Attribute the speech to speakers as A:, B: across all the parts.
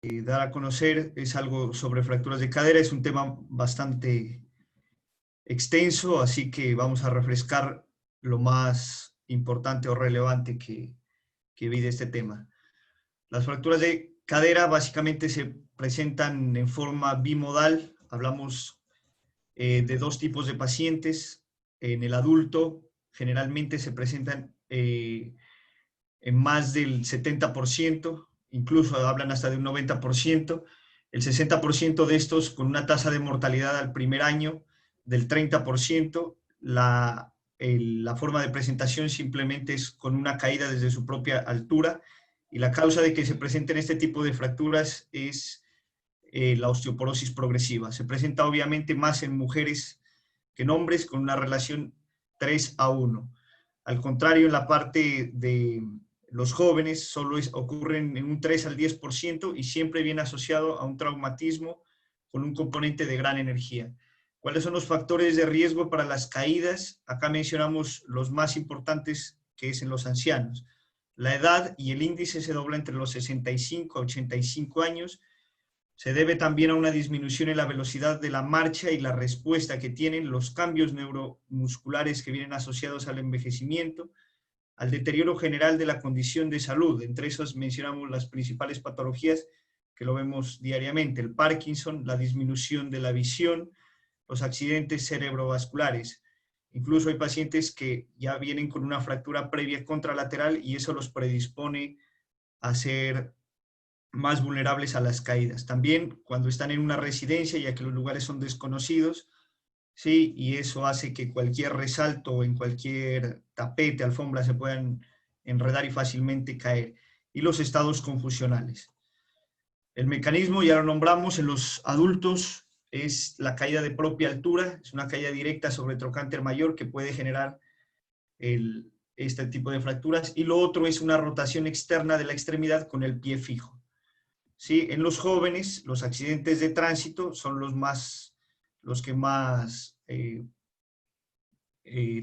A: dar a conocer es algo sobre fracturas de cadera, es un tema bastante extenso, así que vamos a refrescar lo más importante o relevante que vi de este tema. Las fracturas de cadera básicamente se presentan en forma bimodal, hablamos de dos tipos de pacientes. En el adulto generalmente se presentan en más del 70%, incluso hablan hasta de un 90%, el 60% de estos con una tasa de mortalidad al primer año del 30%, la forma de presentación simplemente es con una caída desde su propia altura, y la causa de que se presenten este tipo de fracturas es la osteoporosis progresiva. Se presenta obviamente más en mujeres que en hombres, con una relación 3:1. Al contrario, en la parte de los jóvenes solo ocurren en un 3 al 10% y siempre viene asociado a un traumatismo con un componente de gran energía. ¿Cuáles son los factores de riesgo para las caídas? Acá mencionamos los más importantes, que es en los ancianos. La edad y el índice se dobla entre los 65 a 85 años. Se debe también a una disminución en la velocidad de la marcha y la respuesta que tienen los cambios neuromusculares que vienen asociados al envejecimiento, al deterioro general de la condición de salud. Entre esas mencionamos las principales patologías que lo vemos diariamente: el Parkinson, la disminución de la visión, los accidentes cerebrovasculares. Incluso hay pacientes que ya vienen con una fractura previa contralateral y eso los predispone a ser más vulnerables a las caídas. También cuando están en una residencia, ya que los lugares son desconocidos, ¿sí? Y eso hace que cualquier resalto en cualquier tapete, alfombra, se puedan enredar y fácilmente caer. Y los estados confusionales. El mecanismo, ya lo nombramos, en los adultos es la caída de propia altura, es una caída directa sobre el trocánter mayor que puede generar este tipo de fracturas, y lo otro es una rotación externa de la extremidad con el pie fijo. ¿Sí? En los jóvenes, los accidentes de tránsito son los que más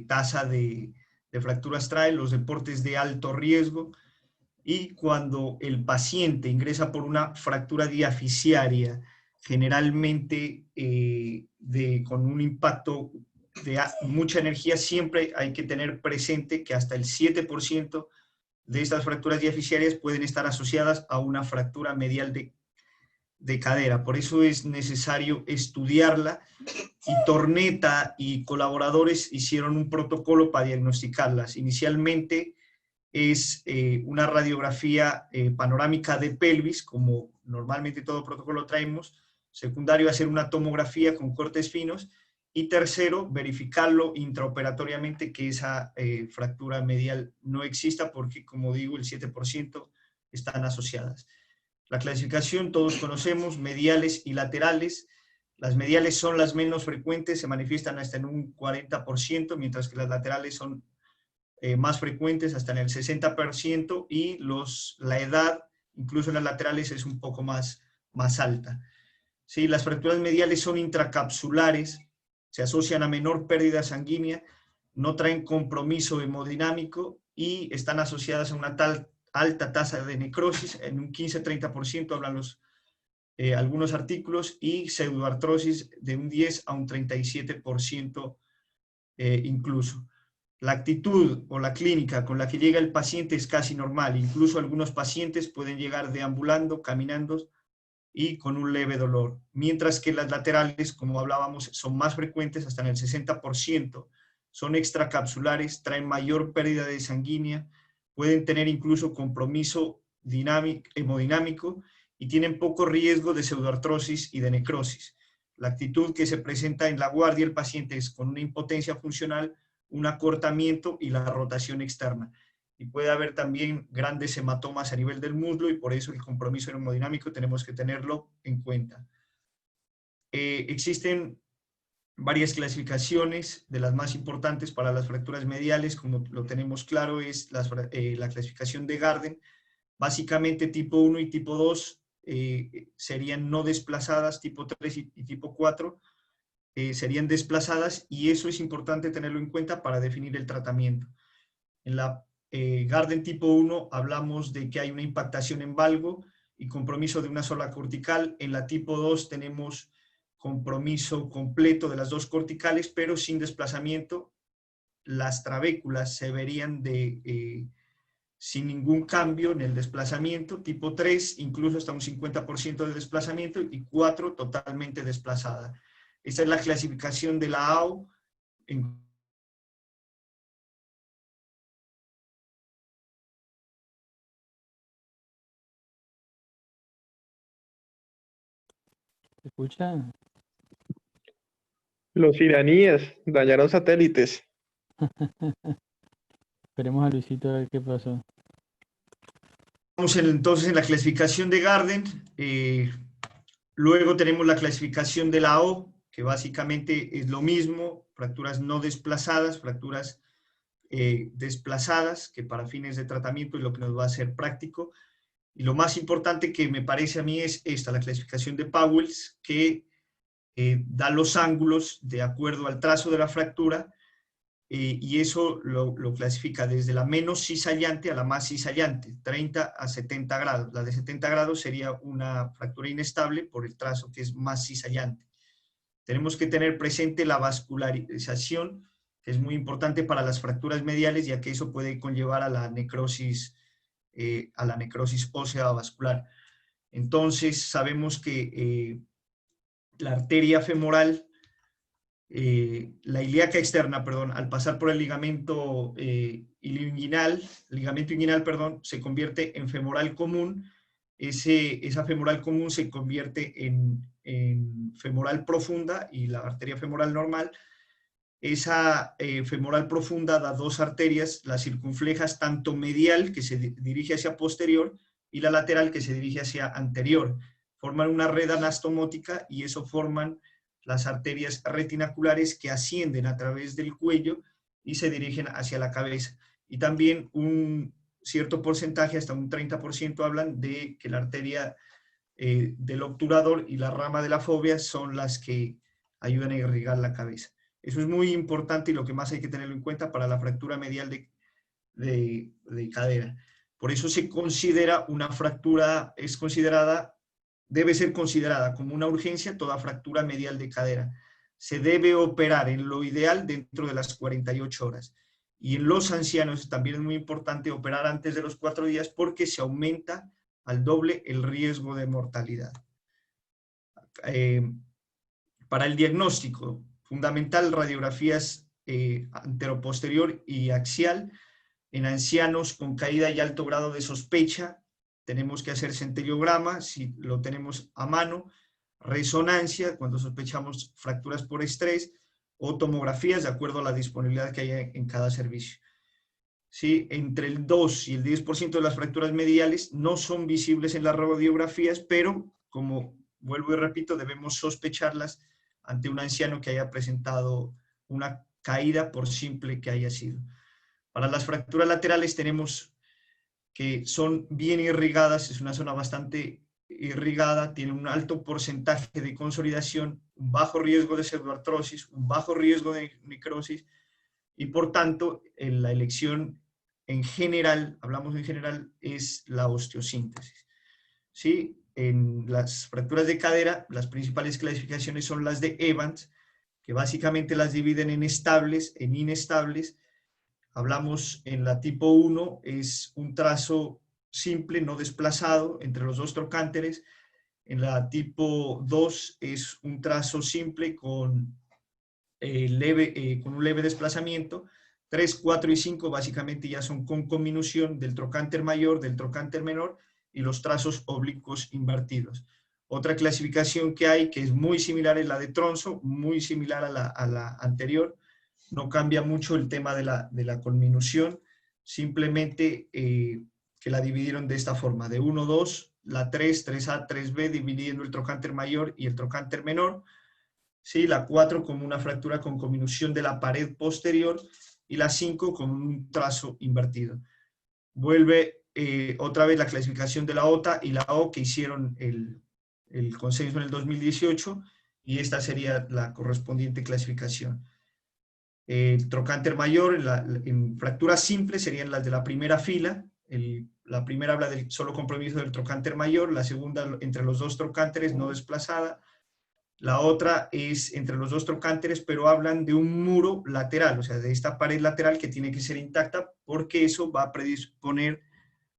A: tasa de fracturas traen, los deportes de alto riesgo, y cuando el paciente ingresa por una fractura diafisiaria, generalmente con un impacto de mucha energía, siempre hay que tener presente que hasta el 7% de estas fracturas diafisiarias pueden estar asociadas a una fractura medial de cadera. Por eso es necesario estudiarla, y Torneta y colaboradores hicieron un protocolo para diagnosticarlas. Inicialmente es una radiografía panorámica de pelvis, como normalmente todo protocolo traemos. Secundario, hacer una tomografía con cortes finos. Y tercero, verificarlo intraoperatoriamente que esa fractura medial no exista, porque, como digo, el 7% están asociadas. La clasificación todos conocemos: mediales y laterales. Las mediales son las menos frecuentes, se manifiestan hasta en un 40%, mientras que las laterales son más frecuentes, hasta en el 60%, y la edad, incluso en las laterales, es un poco más alta. ¿Sí? Las fracturas mediales son intracapsulares, se asocian a menor pérdida sanguínea, no traen compromiso hemodinámico y están asociadas a una alta tasa de necrosis, en un 15-30% hablan algunos artículos, y pseudoartrosis de un 10 a un 37% incluso. La actitud o la clínica con la que llega el paciente es casi normal, incluso algunos pacientes pueden llegar deambulando, caminando y con un leve dolor, mientras que las laterales, como hablábamos, son más frecuentes, hasta en el 60%, son extracapsulares, traen mayor pérdida de sanguínea, pueden tener incluso compromiso hemodinámico y tienen poco riesgo de pseudoartrosis y de necrosis. La actitud que se presenta en la guardia del paciente es con una impotencia funcional, un acortamiento y la rotación externa. Y puede haber también grandes hematomas a nivel del muslo, y por eso el compromiso hemodinámico tenemos que tenerlo en cuenta. Existen varias clasificaciones, de las más importantes para las fracturas mediales, como lo tenemos claro, es la clasificación de Garden. Básicamente tipo 1 y tipo 2 serían no desplazadas, tipo 3 y tipo 4 serían desplazadas, y eso es importante tenerlo en cuenta para definir el tratamiento. En la Garden tipo 1 hablamos de que hay una impactación en valgo, y compromiso de una sola cortical. En la tipo 2 tenemos compromiso completo de las dos corticales, pero sin desplazamiento. Las trabéculas se verían sin ningún cambio en el desplazamiento. Tipo 3, incluso hasta un 50% de desplazamiento, y 4, totalmente desplazada. Esta es la clasificación de la AO.
B: ¿Se escucha?
C: Los iraníes dañaron satélites.
B: Esperemos a Luisito a ver qué pasó.
A: Vamos entonces en la clasificación de Garden. Luego tenemos la clasificación de la O, que básicamente es lo mismo: fracturas no desplazadas, fracturas desplazadas, que para fines de tratamiento es lo que nos va a ser práctico. Y lo más importante que me parece a mí es esta, la clasificación de Pauwels, que da los ángulos de acuerdo al trazo de la fractura, y eso lo clasifica desde la menos cizallante a la más cizallante, 30 a 70 grados. La de 70 grados sería una fractura inestable por el trazo que es más cizallante. Tenemos que tener presente la vascularización, que es muy importante para las fracturas mediales, ya que eso puede conllevar a la necrosis ósea vascular. Entonces, sabemos que la arteria femoral, la ilíaca externa, perdón, al pasar por el ligamento ligamento inguinal, perdón, se convierte en femoral común. Esa femoral común se convierte en femoral profunda, y la arteria femoral normal. Esa femoral profunda da dos arterias, las circunflejas, tanto medial, que se dirige hacia posterior, y la lateral, que se dirige hacia anterior. Forman una red anastomótica, y eso forman las arterias retinaculares, que ascienden a través del cuello y se dirigen hacia la cabeza. Y también un cierto porcentaje, hasta un 30%, hablan de que la arteria del obturador y la rama de la fovea son las que ayudan a irrigar la cabeza. Eso es muy importante, y lo que más hay que tenerlo en cuenta para la fractura medial de cadera. Por eso se considera una fractura, debe ser considerada como una urgencia toda fractura medial de cadera. Se debe operar en lo ideal dentro de las 48 horas. Y en los ancianos también es muy importante operar antes de los 4 días, porque se aumenta al doble el riesgo de mortalidad. Para el diagnóstico, fundamental, radiografías anteroposterior y axial. En ancianos con caída y alto grado de sospecha, tenemos que hacer centellograma, si lo tenemos a mano, resonancia, cuando sospechamos fracturas por estrés, o tomografías, de acuerdo a la disponibilidad que haya en cada servicio. ¿Sí? Entre el 2 y el 10% de las fracturas mediales no son visibles en las radiografías, pero, como vuelvo y repito, debemos sospecharlas ante un anciano que haya presentado una caída, por simple que haya sido. Para las fracturas laterales tenemos que son bien irrigadas, es una zona bastante irrigada, tiene un alto porcentaje de consolidación, un bajo riesgo de pseudoartrosis, un bajo riesgo de necrosis, y por tanto la elección en general, hablamos en general, es la osteosíntesis. ¿Sí? En las fracturas de cadera, las principales clasificaciones son las de Evans, que básicamente las dividen en estables, en inestables. Hablamos en la tipo 1, es un trazo simple, no desplazado, entre los dos trocánteres. En la tipo 2 es un trazo simple con un leve desplazamiento. 3, 4 y 5 básicamente ya son con conminución del trocánter mayor, del trocánter menor, y los trazos oblicuos invertidos. Otra clasificación que hay, que es muy similar, es la de Tronzo, muy similar a la anterior. No cambia mucho el tema de la conminución, simplemente que la dividieron de esta forma: de 1, 2, la 3, 3A, 3B, dividiendo el trocánter mayor y el trocánter menor. ¿Sí? La 4 como una fractura con conminución de la pared posterior, y la 5 con un trazo invertido. Vuelve otra vez la clasificación de la OTA y la O, que hicieron el consenso en el 2018, y esta sería la correspondiente clasificación. El trocánter mayor en fracturas simples serían las de la primera fila, La primera habla del solo compromiso del trocánter mayor, la segunda entre los dos trocánteres, no desplazada. La otra es entre los dos trocánteres, pero hablan de un muro lateral, o sea, de esta pared lateral que tiene que ser intacta, porque eso va a predisponer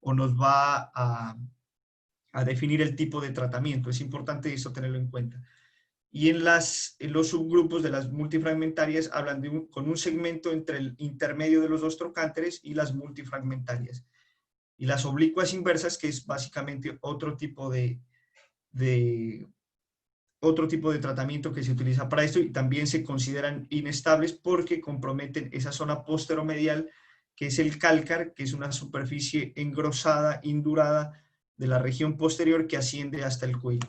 A: o nos va a definir el tipo de tratamiento. Es importante esto tenerlo en cuenta. Y en los subgrupos de las multifragmentarias hablan con un segmento entre el intermedio de los dos trocánteres y las multifragmentarias. Y las oblicuas inversas, que es básicamente otro tipo de tratamiento que se utiliza para esto, y también se consideran inestables porque comprometen esa zona posteromedial, que es el cálcar, que es una superficie engrosada, indurada de la región posterior que asciende hasta el cuello.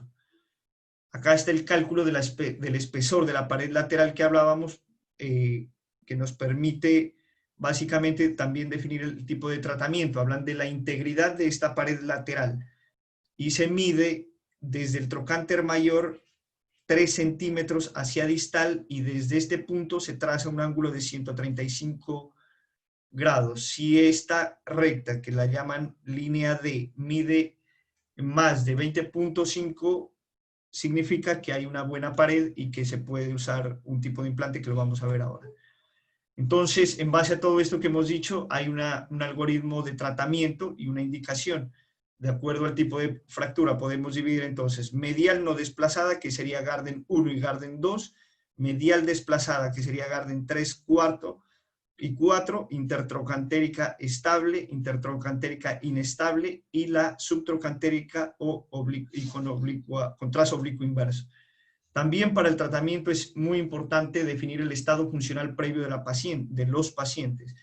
A: Acá está el cálculo del espesor de la pared lateral que hablábamos, que nos permite básicamente también definir el tipo de tratamiento. Hablan de la integridad de esta pared lateral y se mide desde el trocánter mayor 3 centímetros hacia distal, y desde este punto se traza un ángulo de 135 grados. Si esta recta, que la llaman línea D, mide más de 20.5, significa que hay una buena pared y que se puede usar un tipo de implante que lo vamos a ver ahora. Entonces, en base a todo esto que hemos dicho, hay un algoritmo de tratamiento y una indicación. De acuerdo al tipo de fractura, podemos dividir entonces medial no desplazada, que sería Garden 1 y Garden 2, medial desplazada, que sería Garden 3 cuarto y 4, intertrocantérica estable, intertrocantérica inestable, y la subtrocantérica con trazo oblicuo inverso. También para el tratamiento es muy importante definir el estado funcional previo de los pacientes.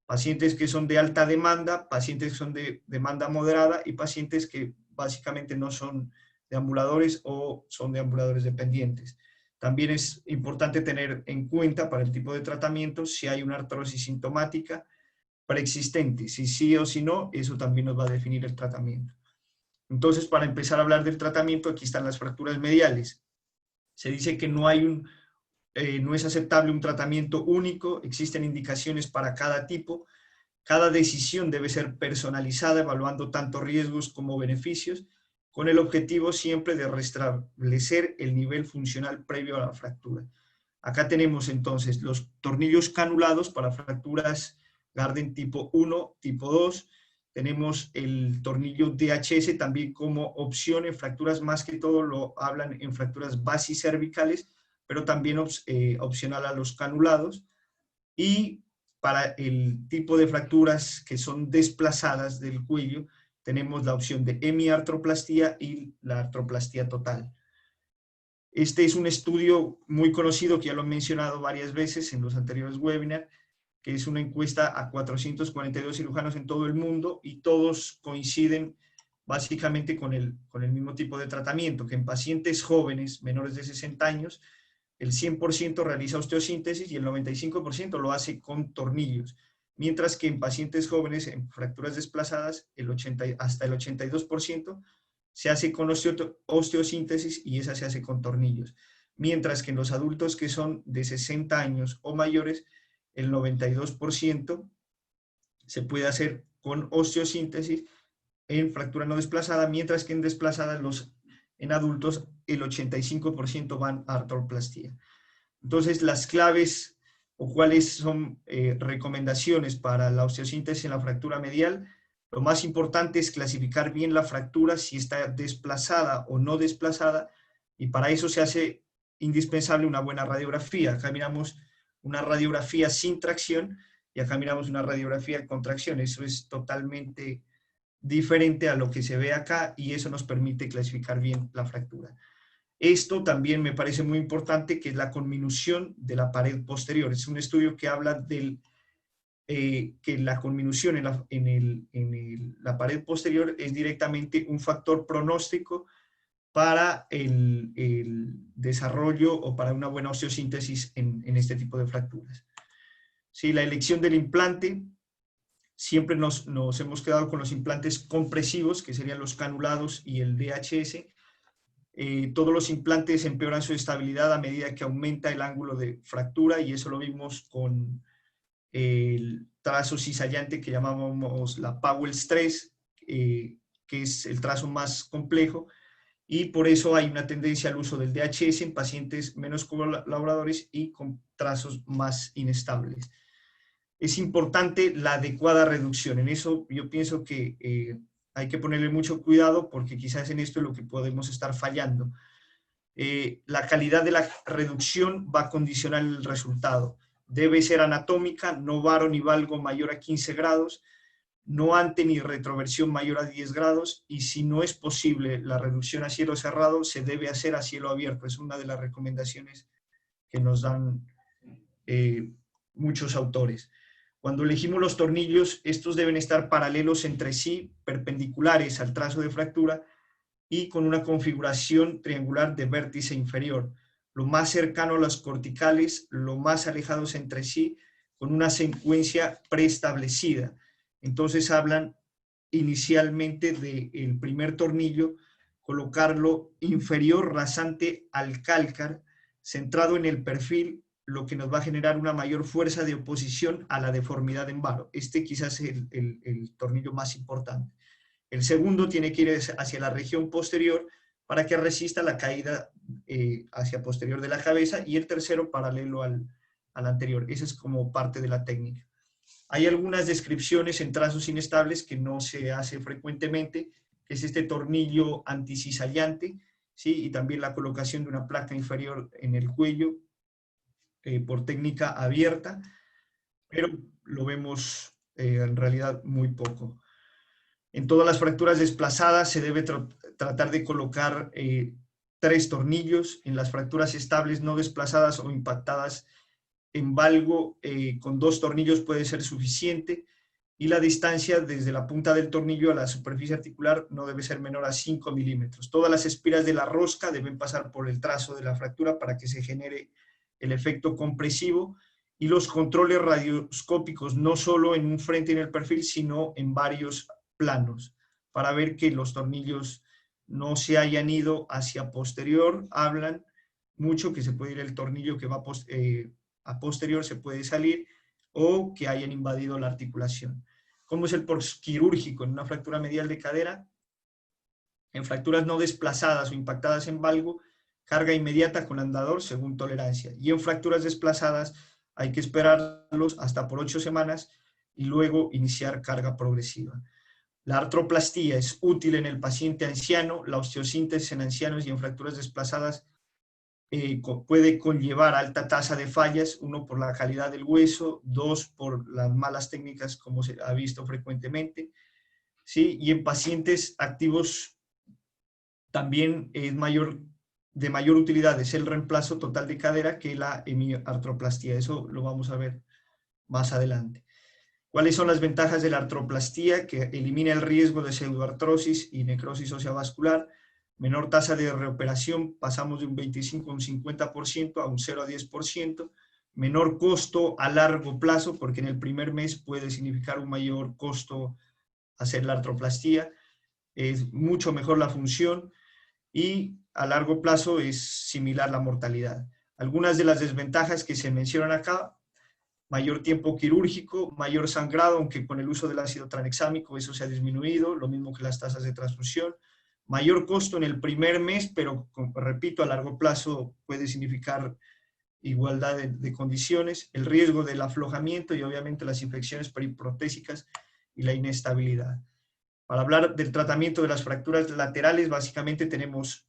A: Pacientes que son de alta demanda, pacientes que son de demanda moderada y pacientes que básicamente no son deambuladores o son deambuladores dependientes. También es importante tener en cuenta para el tipo de tratamiento si hay una artrosis sintomática preexistente. Si sí o si no, eso también nos va a definir el tratamiento. Entonces, para empezar a hablar del tratamiento, aquí están las fracturas mediales. Se dice que no es aceptable un tratamiento único, existen indicaciones para cada tipo. Cada decisión debe ser personalizada, evaluando tanto riesgos como beneficios, con el objetivo siempre de restablecer el nivel funcional previo a la fractura. Acá tenemos entonces los tornillos canulados para fracturas Garden tipo 1, tipo 2. Tenemos el tornillo DHS también como opción en fracturas, más que todo lo hablan en fracturas basicervicales, pero también opcional a los canulados. Y para el tipo de fracturas que son desplazadas del cuello, tenemos la opción de hemiartroplastía y la artroplastía total. Este es un estudio muy conocido que ya lo he mencionado varias veces en los anteriores webinars, que es una encuesta a 442 cirujanos en todo el mundo, y todos coinciden básicamente con el mismo tipo de tratamiento, que en pacientes jóvenes menores de 60 años, el 100% realiza osteosíntesis y el 95% lo hace con tornillos, mientras que en pacientes jóvenes en fracturas desplazadas hasta el 82% se hace con osteosíntesis y esa se hace con tornillos, mientras que en los adultos que son de 60 años o mayores, el 92% se puede hacer con osteosíntesis en fractura no desplazada, mientras que en desplazada en adultos el 85% van a artroplastía. Entonces, las claves o cuáles son recomendaciones para la osteosíntesis en la fractura medial. Lo más importante es clasificar bien la fractura, si está desplazada o no desplazada, y para eso se hace indispensable una buena radiografía. Acá miramos una radiografía sin tracción y acá miramos una radiografía con tracción. Eso es totalmente diferente a lo que se ve acá y eso nos permite clasificar bien la fractura. Esto también me parece muy importante, que es la conminución de la pared posterior. Es un estudio que habla del que la conminución en la pared posterior es directamente un factor pronóstico para el desarrollo o para una buena osteosíntesis en este tipo de fracturas. Sí, la elección del implante, siempre nos hemos quedado con los implantes compresivos, que serían los canulados y el DHS. Todos los implantes empeoran su estabilidad a medida que aumenta el ángulo de fractura, y eso lo vimos con el trazo cizallante que llamamos la Powell 3, que es el trazo más complejo, y por eso hay una tendencia al uso del DHS en pacientes menos colaboradores y con trazos más inestables. Es importante la adecuada reducción. En eso yo pienso que hay que ponerle mucho cuidado, porque quizás en esto es lo que podemos estar fallando. La calidad de la reducción va a condicionar el resultado. Debe ser anatómica, no varo ni valgo mayor a 15 grados, no ante ni retroversión mayor a 10 grados, y si no es posible la reducción a cielo cerrado, se debe hacer a cielo abierto. Es una de las recomendaciones que nos dan muchos autores. Cuando elegimos los tornillos, estos deben estar paralelos entre sí, perpendiculares al trazo de fractura y con una configuración triangular de vértice inferior, lo más cercano a las corticales, lo más alejados entre sí, con una secuencia preestablecida. Entonces hablan inicialmente del primer tornillo, colocarlo inferior rasante al cálcar, centrado en el perfil, lo que nos va a generar una mayor fuerza de oposición a la deformidad en varo. Este quizás es el tornillo más importante. El segundo tiene que ir hacia la región posterior para que resista la caída hacia posterior de la cabeza, y el tercero paralelo al anterior. Esa es como parte de la técnica. Hay algunas descripciones en trazos inestables que no se hace frecuentemente, que es este tornillo anticizallante, ¿sí? Y también la colocación de una placa inferior en el cuello por técnica abierta, pero lo vemos en realidad muy poco. En todas las fracturas desplazadas se debe tratar de colocar 3 tornillos. En las fracturas estables no desplazadas o impactadas en valgo, con 2 tornillos puede ser suficiente, y la distancia desde la punta del tornillo a la superficie articular no debe ser menor a 5 milímetros. Todas las espiras de la rosca deben pasar por el trazo de la fractura para que se genere el efecto compresivo, y los controles radioscópicos no solo en un frente y en el perfil, sino en varios planos, para ver que los tornillos no se hayan ido hacia posterior. Hablan mucho que se puede ir el tornillo que va a posterior, se puede salir, o que hayan invadido la articulación. ¿Cómo es el postquirúrgico en una fractura medial de cadera? En fracturas no desplazadas o impactadas en valgo, carga inmediata con andador según tolerancia, y en fracturas desplazadas hay que esperarlos hasta por 8 semanas y luego iniciar carga progresiva. La artroplastía es útil en el paciente anciano. La osteosíntesis en ancianos y en fracturas desplazadas puede conllevar alta tasa de fallas, 1 por la calidad del hueso, 2 por las malas técnicas como se ha visto frecuentemente, ¿sí? Y en pacientes activos también es de mayor utilidad es el reemplazo total de cadera que la hemiartroplastía. Eso lo vamos a ver más adelante. ¿Cuáles son las ventajas de la artroplastía? Que elimina el riesgo de pseudoartrosis y necrosis ósea vascular, menor tasa de reoperación, pasamos de un 25 a un 50% a un 0 a 10%, menor costo a largo plazo, porque en el primer mes puede significar un mayor costo hacer la artroplastía, es mucho mejor la función, y a largo plazo es similar la mortalidad. Algunas de las desventajas que se mencionan acá: mayor tiempo quirúrgico, mayor sangrado, aunque con el uso del ácido tranexámico eso se ha disminuido, lo mismo que las tasas de transfusión, mayor costo en el primer mes, pero repito, a largo plazo puede significar igualdad de condiciones, el riesgo del aflojamiento y obviamente las infecciones periprotésicas y la inestabilidad. Para hablar del tratamiento de las fracturas laterales, básicamente tenemos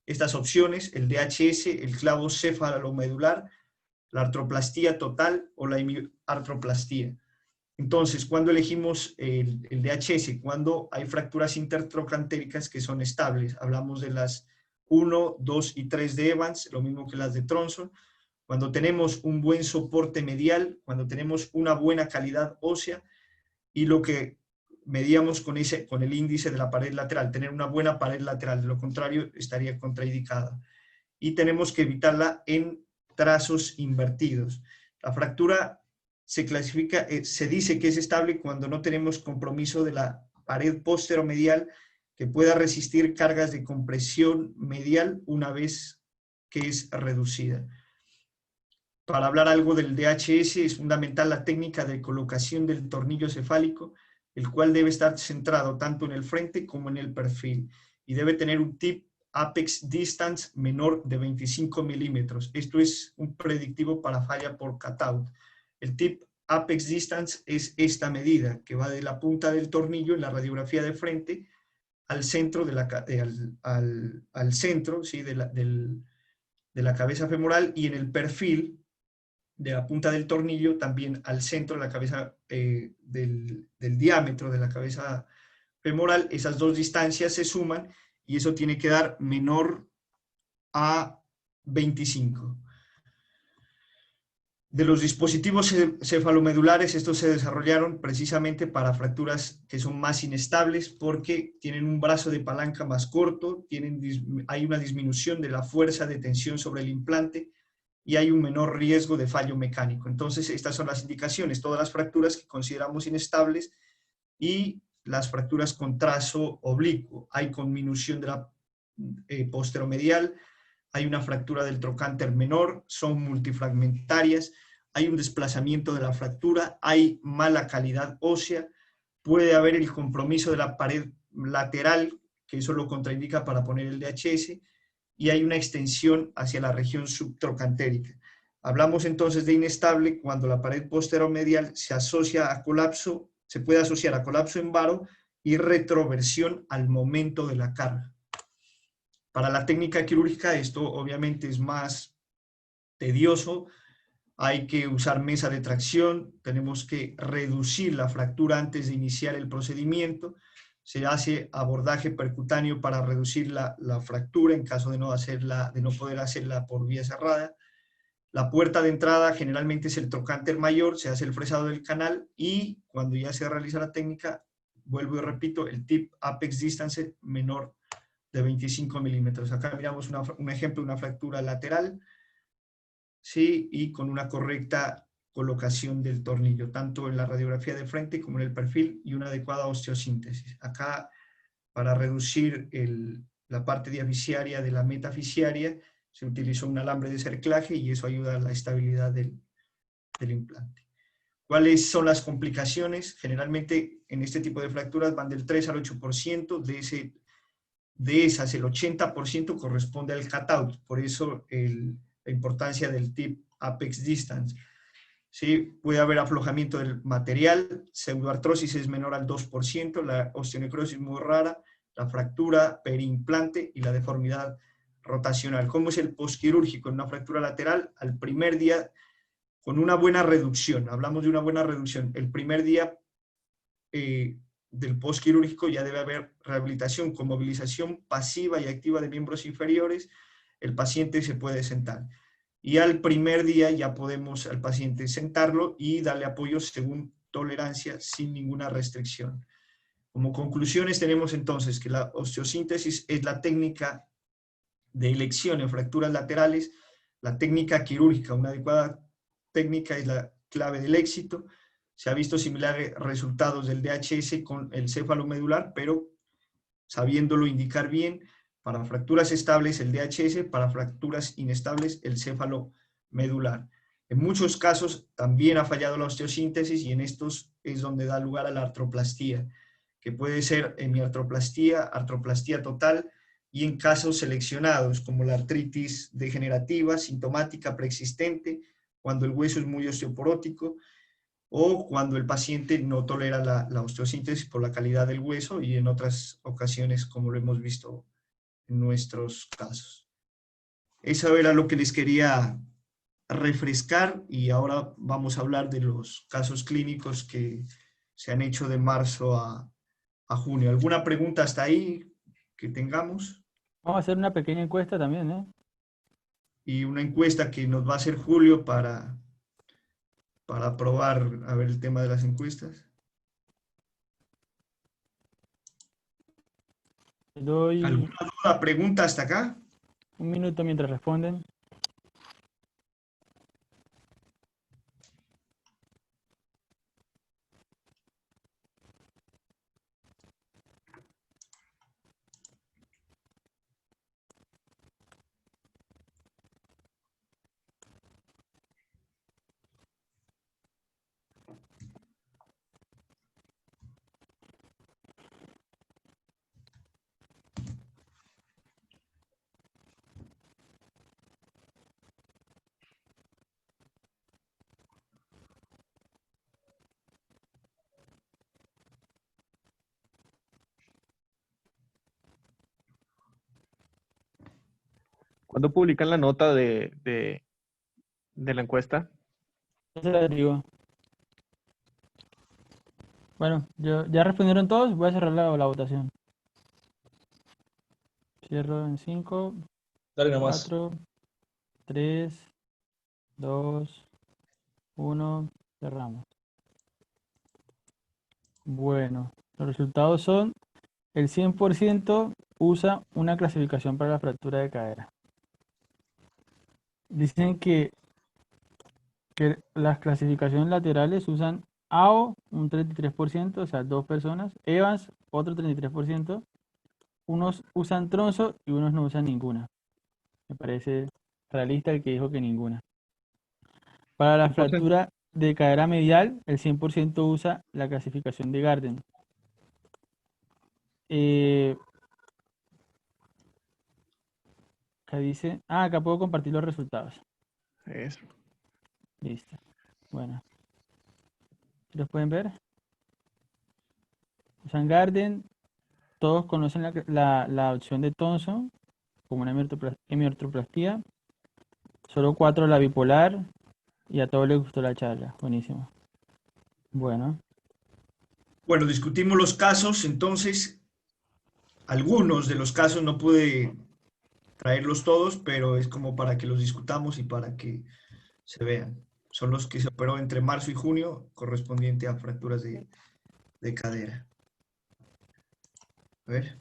A: estas opciones: el DHS, el clavo cefalomedular, la artroplastía total o la hemiartroplastía. Entonces, ¿cuándo elegimos el DHS? Cuando hay fracturas intertrocantéricas que son estables. Hablamos de las 1, 2 y 3 de Evans, lo mismo que las de Tronson. Cuando tenemos un buen soporte medial, cuando tenemos una buena calidad ósea, y lo que medíamos con el índice de la pared lateral, tener una buena pared lateral, de lo contrario estaría contraindicada. Y tenemos que evitarla en trazos invertidos. La fractura se clasifica, se dice que es estable cuando no tenemos compromiso de la pared posteromedial que pueda resistir cargas de compresión medial una vez que es reducida. para hablar algo del DHS, es fundamental la técnica de colocación del tornillo cefálico, el cual debe estar centrado tanto en el frente como en el perfil, y debe tener un tip apex distance menor de 25 milímetros. Esto es un predictivo para falla por cutout. El tip apex distance es esta medida, que va de la punta del tornillo en la radiografía de frente al centro, al centro, ¿sí? de la cabeza femoral, y en el perfil de la punta del tornillo también al centro de la cabeza, del diámetro de la cabeza femoral. Esas dos distancias se suman y eso tiene que dar menor a 25. De los dispositivos cefalomedulares, estos se desarrollaron precisamente para fracturas que son más inestables porque tienen un brazo de palanca más corto, hay una disminución de la fuerza de tensión sobre el implante y hay un menor riesgo de fallo mecánico. Entonces, estas son las indicaciones, todas las fracturas que consideramos inestables y las fracturas con trazo oblicuo. Hay conminución de la posteromedial, hay una fractura del trocánter menor, son multifragmentarias, hay un desplazamiento de la fractura, hay mala calidad ósea, puede haber el compromiso de la pared lateral, que eso lo contraindica para poner el DHS, y hay una extensión hacia la región subtrocantérica. Hablamos entonces de inestable cuando la pared posteromedial se asocia a colapso, se puede asociar a colapso en varo y retroversión al momento de la carga. Para la técnica quirúrgica esto obviamente es más tedioso, hay que usar mesa de tracción, tenemos que reducir la fractura antes de iniciar el procedimiento, se hace abordaje percutáneo para reducir la fractura en caso de no poder hacerla por vía cerrada. La puerta de entrada generalmente es el trocánter mayor, se hace el fresado del canal y cuando ya se realiza la técnica, vuelvo y repito, el tip apex distance menor de 25 milímetros. Acá miramos un ejemplo de una fractura lateral, ¿sí? Y con una correcta colocación del tornillo, tanto en la radiografía de frente como en el perfil, y una adecuada osteosíntesis. Acá, para reducir la parte diafisiaria de la metafisiaria, se utilizó un alambre de cerclaje y eso ayuda a la estabilidad del implante. ¿Cuáles son las complicaciones? Generalmente en este tipo de fracturas van del 3 al 8%, de esas el 80% corresponde al cutout, por eso la importancia del tip apex distance. ¿Sí? Puede haber aflojamiento del material, pseudoartrosis es menor al 2%, la osteonecrosis muy rara, la fractura periimplante y la deformidad rotacional. ¿Cómo es el postquirúrgico en una fractura lateral? Al primer día, con una buena reducción, hablamos de una buena reducción, el primer día del postquirúrgico ya debe haber rehabilitación con movilización pasiva y activa de miembros inferiores, el paciente se puede sentar. Y al primer día ya podemos al paciente sentarlo y darle apoyo según tolerancia sin ninguna restricción. Como conclusiones tenemos entonces que la osteosíntesis es la técnica de elección en fracturas laterales, la técnica quirúrgica, una adecuada técnica es la clave del éxito. Se ha visto similares resultados del DHS con el cefalomedular, pero sabiéndolo indicar bien, para fracturas estables el DHS, para fracturas inestables el cefalomedular. En muchos casos también ha fallado la osteosíntesis y en estos es donde da lugar a la artroplastía, que puede ser hemiartroplastía, artroplastía total, y en casos seleccionados como la artritis degenerativa, sintomática, preexistente, cuando el hueso es muy osteoporótico, o cuando el paciente no tolera la osteosíntesis por la calidad del hueso y en otras ocasiones como lo hemos visto en nuestros casos. Eso era lo que les quería refrescar y ahora vamos a hablar de los casos clínicos que se han hecho de marzo a junio. ¿Alguna pregunta hasta ahí que tengamos?
B: Vamos a hacer una pequeña encuesta también, ¿eh?
A: Y una encuesta que nos va a hacer Julio para probar a ver el tema de las encuestas.
B: Te doy
A: ¿Alguna duda, pregunta hasta acá?
B: un minuto mientras responden.
C: ¿Cuándo publican la nota de la encuesta?
B: Ya se la digo. Bueno, ya respondieron todos, voy a cerrar la votación. Cierro en 5,
D: Dale nomás.
B: 4, 3, 2, 1, cerramos. Bueno, los resultados son: el 100% usa una clasificación para la fractura de cadera. Dicen que las clasificaciones laterales usan AO un 33%, o sea, 2 personas, Evans otro 33%, unos usan Tronzo y unos no usan ninguna. Me parece realista el que dijo que ninguna. Para la
C: 100%.
B: fractura de cadera medial, el 100% usa la clasificación de Garden. Acá dice, acá puedo compartir los resultados.
C: Eso.
B: Listo. Bueno. ¿Los pueden ver? Usan Garden. Todos conocen la opción de Thompson como una hemiartroplastía. Solo 4 la bipolar. Y a todos les gustó la charla. Buenísimo. Bueno.
A: Bueno, discutimos los casos, entonces, algunos de los casos no pude traerlos todos, pero es como para que los discutamos y para que se vean. Son los que se operó entre marzo y junio, correspondiente a fracturas de cadera. A ver.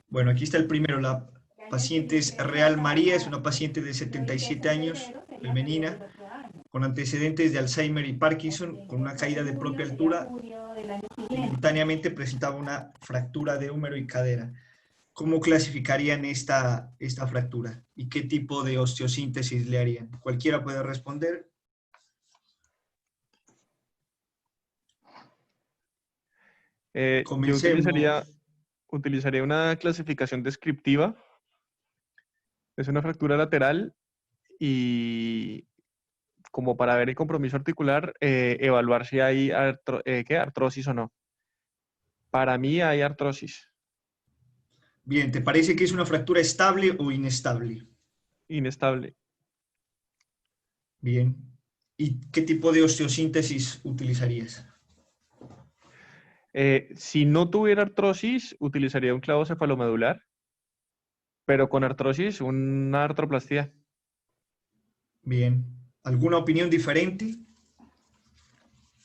A: Bueno, aquí está el primero. La paciente es Real María, es una paciente de 77 años, femenina, con antecedentes de Alzheimer y Parkinson, con una caída de propia altura. Simultáneamente presentaba una fractura de húmero y cadera. ¿Cómo clasificarían esta fractura? ¿Y qué tipo de osteosíntesis le harían? Cualquiera puede responder.
C: Yo
A: Comencemos.
C: utilizaría una clasificación descriptiva. Es una fractura lateral y como para ver el compromiso articular, evaluar si hay artrosis o no. Para mí hay artrosis.
A: Bien, ¿te parece que es una fractura estable o inestable?
C: Inestable.
A: Bien. ¿Y qué tipo de osteosíntesis utilizarías?
C: Si no tuviera artrosis, utilizaría un clavo cefalomedular, pero con artrosis, una artroplastía.
A: Bien. ¿Alguna opinión diferente?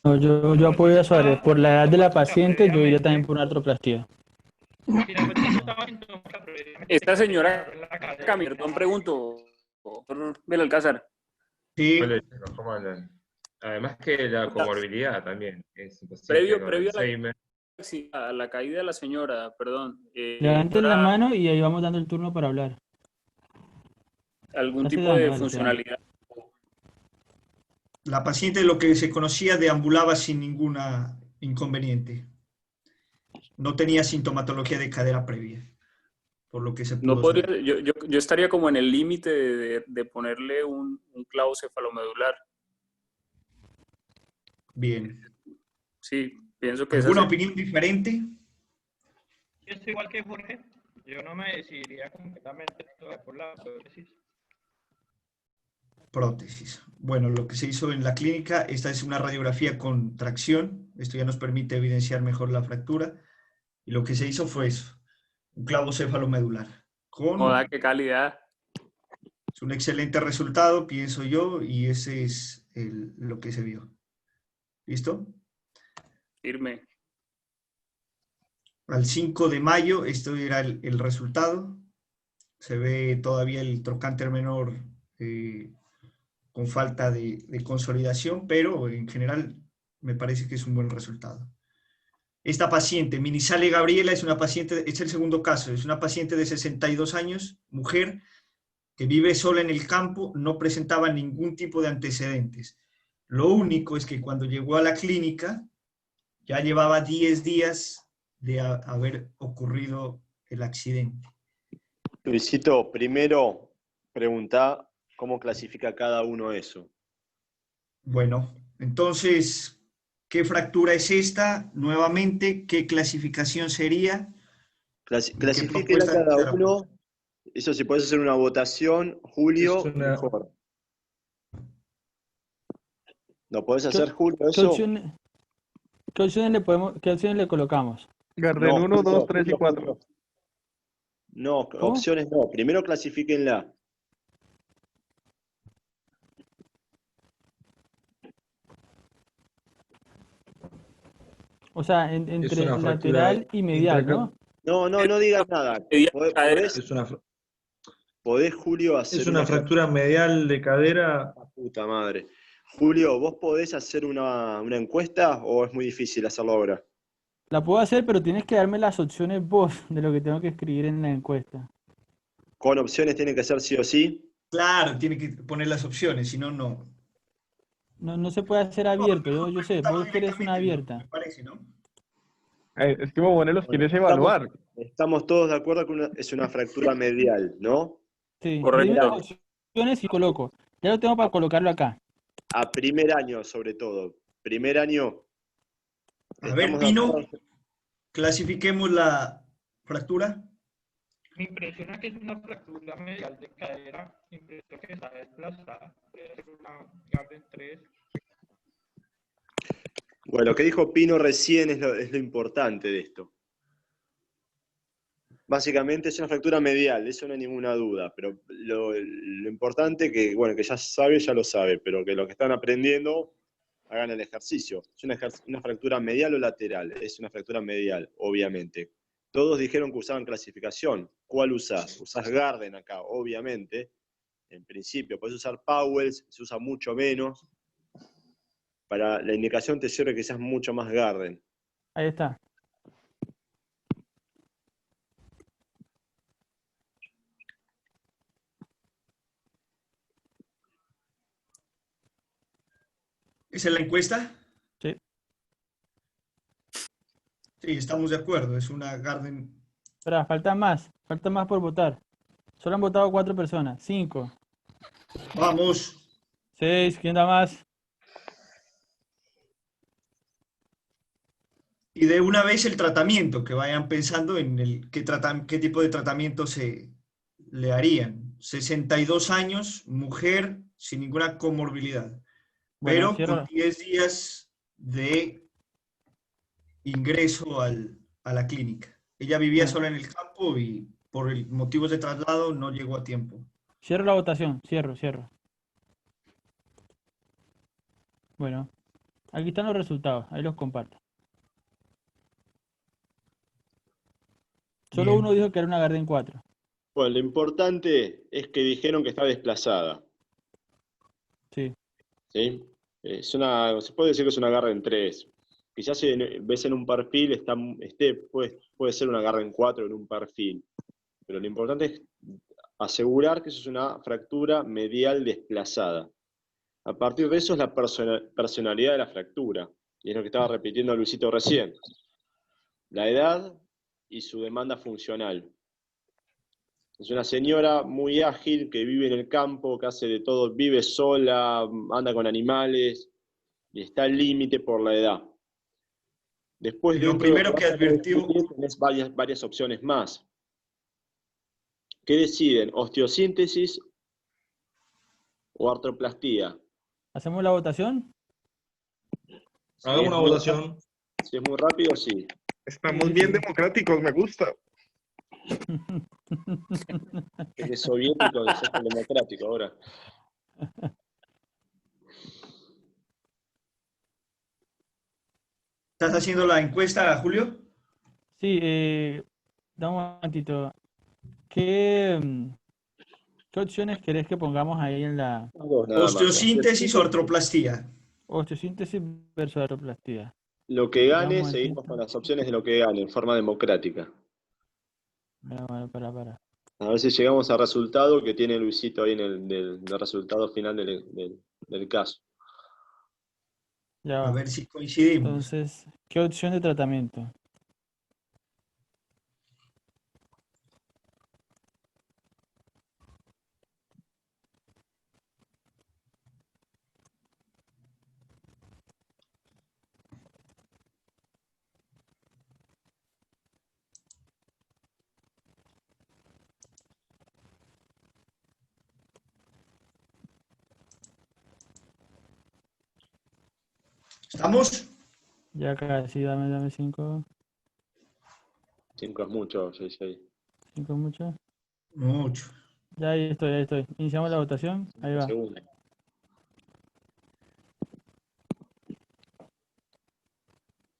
B: No, yo apoyo a Suárez. Por la edad de la paciente, yo iría también por una artroplastía.
E: Esta señora Camilo, pregunto, doctor Belalcázar.
A: Sí.
F: Hola, chicos, ¿cómo andan? Además que la comorbilidad también es imposible con
E: Previo
F: Alzheimer.
E: a la caída de la señora, perdón.
B: Levanten la mano y ahí vamos dando el turno para hablar.
E: ¿Algún
B: Hace
E: tipo
B: daño,
E: de
B: dale,
E: funcionalidad?
A: La paciente, lo que se conocía, deambulaba sin ningún inconveniente. No tenía sintomatología de cadera previa, por lo que se pudo
E: No podría,
A: saber.
E: yo estaría como en el límite de ponerle un clavo cefalomedular.
A: Bien.
E: Sí, pienso que
A: ¿Alguna opinión diferente?
G: Yo estoy igual que Jorge. Yo no me decidiría completamente por la prótesis.
A: Prótesis. Bueno, lo que se hizo en la clínica, esta es una radiografía con tracción. Esto ya nos permite evidenciar mejor la fractura. Y lo que se hizo fue eso, un clavo cefalomedular.
E: Joda, qué calidad.
A: Es un excelente resultado, pienso yo, y ese es lo que se vio. ¿Listo?
E: Firme.
A: Al 5 de mayo, esto era el resultado. Se ve todavía el trocánter menor con falta de consolidación, pero en general me parece que es un buen resultado. Esta paciente, Minisale Gabriela, es una paciente, es el segundo caso, es una paciente de 62 años, mujer, que vive sola en el campo, no presentaba ningún tipo de antecedentes. Lo único es que cuando llegó a la clínica, ya llevaba 10 días de haber ocurrido el accidente.
H: Luisito, primero pregunta cómo clasifica cada uno eso.
A: Bueno, entonces, ¿qué fractura es esta? Nuevamente, ¿qué clasificación sería?
H: Clasifíquela cada uno Eso si podés hacer una votación, Julio,
D: Es una-
H: mejor. ¿No podés
B: ¿Qué,
H: hacer, Julio,
B: qué
H: eso?
B: qué opciones le colocamos?
C: Garden
H: No,
C: 1, 2,
H: Julio,
C: 3 y
H: Julio,
C: 4.
H: Julio. No,
B: ¿Cómo?
H: opciones no. Primero clasifíquenla.
B: O sea,
D: Es
B: entre
D: una fractura
B: lateral y medial, ¿no?
H: No digas nada.
E: Medial cadera.
H: Podés, Julio,
D: es
H: hacer
D: una
H: una
D: fractura medial de cadera.
H: La puta madre. Julio, ¿vos podés hacer una encuesta o es muy difícil hacerlo ahora?
B: La puedo hacer, pero tienes que darme las opciones vos de lo que tengo que escribir en la encuesta.
H: Con opciones tiene que ser sí o sí.
A: Claro, tiene que poner las opciones, si no, no.
B: No se puede hacer abierto, yo sé,
A: Preguntarlo
B: vos querés una
A: directamente,
B: abierta.
A: me parece, ¿no?
C: Es que Momone los
H: Bueno,
C: quieres evaluar.
H: estamos todos de acuerdo que es una fractura medial, ¿no?
B: Sí, dime
H: Primer
E: Correcto.
B: las
H: año.
B: opciones y coloco. Ya lo tengo para colocarlo acá.
H: A primer año, sobre todo. Primer año.
A: A ver,
H: ¿Estamos de
A: Pino,
H: acuerdo?
A: clasifiquemos la fractura.
G: Me impresiona que es una fractura medial de cadera. Me impresiona que está desplazada. Puede ser una Garden 3.
H: Bueno, lo que dijo Pino recién es lo importante de esto. Básicamente es una fractura medial, de eso no hay ninguna duda, pero lo importante que, bueno, que ya sabe, ya lo sabe, pero que los que están aprendiendo hagan el ejercicio. ¿Es una fractura medial o lateral? Es una fractura medial, obviamente. Todos dijeron que usaban clasificación. ¿Cuál usás? Usás Garden acá, obviamente. En principio, puedes usar Powell's, se usa mucho menos. Para la indicación te sirve que seas mucho más Garden.
B: Ahí está.
A: ¿Esa es la encuesta?
B: Sí.
A: Sí, estamos de acuerdo. Es una Garden.
B: Espera, falta más por votar. Solo han votado 4 personas. 5,
A: Vamos.
B: 6, ¿quién da más?
A: Y de una vez el tratamiento, que vayan pensando en qué tipo de tratamiento se le harían. 62 años, mujer, sin ninguna comorbilidad,
B: Bueno,
A: pero con 10 días de ingreso a la clínica. Ella vivía
B: Bueno,
A: sola en el campo y por motivos de traslado no llegó a tiempo.
B: cierro la votación. Cierro. Bueno, aquí están los resultados. Ahí los comparto. Solo
A: Bien.
B: uno dijo que era una Garden 4.
H: Bueno, lo importante es que dijeron que está desplazada.
B: Sí.
H: ¿Sí? Se puede decir que es una Garden 3. Quizás si ves en un perfil, puede ser una Garden 4 en un perfil. Pero lo importante es asegurar que eso es una fractura medial desplazada. A partir de eso es la personalidad de la fractura. Y es lo que estaba repitiendo Luisito recién. La edad y su demanda funcional. Es una señora muy ágil que vive en el campo, que hace de todo, vive sola, anda con animales y está al límite por la edad. Después,
A: Y lo
H: dentro de lo
A: primero que
H: vas a
A: advirtió,
H: descubrir, tenés varias opciones más. ¿Qué deciden? ¿Osteosíntesis o artroplastía?
B: ¿Hacemos la votación?
H: Si
D: Hagamos
H: es
D: una
H: muy
D: votación.
H: Si es muy rápido, sí.
C: Estamos
B: Sí,
C: bien
B: sí.
C: democráticos, me gusta.
H: Es de soviético, de ser democrático ahora.
A: ¿estás haciendo la encuesta, Julio?
B: Sí, dame un momentito. ¿Qué opciones querés que pongamos ahí en la
H: Dos nada más.
A: Osteosíntesis o artroplastía.
B: osteosíntesis versus artroplastía?
H: Lo que
B: Dame un
H: gane, seguimos
B: momentito.
H: con las opciones de lo que gane, en forma democrática.
B: Para.
H: A ver si llegamos al resultado que tiene Luisito ahí en el resultado final del caso.
B: Ya
A: A
B: va.
A: ver si coincidimos.
B: Entonces, ¿qué opción de tratamiento?
A: ¿Estamos?
B: Ya casi, dame 5.
H: 5 es mucho, 6.
B: 5 mucho.
A: Mucho.
B: Ya ahí estoy. Iniciamos la votación. Ahí va.
H: Segundo.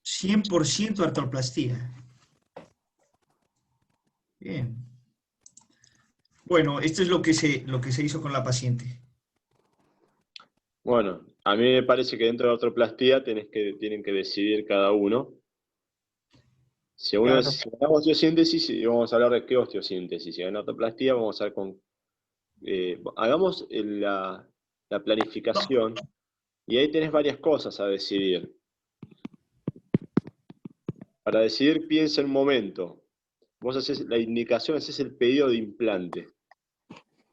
A: ¿100% artroplastía? Bien. Bueno, esto es lo que se hizo con la paciente.
H: Bueno, a mí me parece que dentro de la artroplastía tienen que decidir cada uno. Si
C: Claro.
H: ganamos osteosíntesis, y vamos a hablar de qué osteosíntesis. Si gana artroplastía, vamos a ver con... hagamos la planificación y ahí tenés varias cosas a decidir. Para decidir, piensa en un momento. Vos haces la indicación, haces el pedido de implante.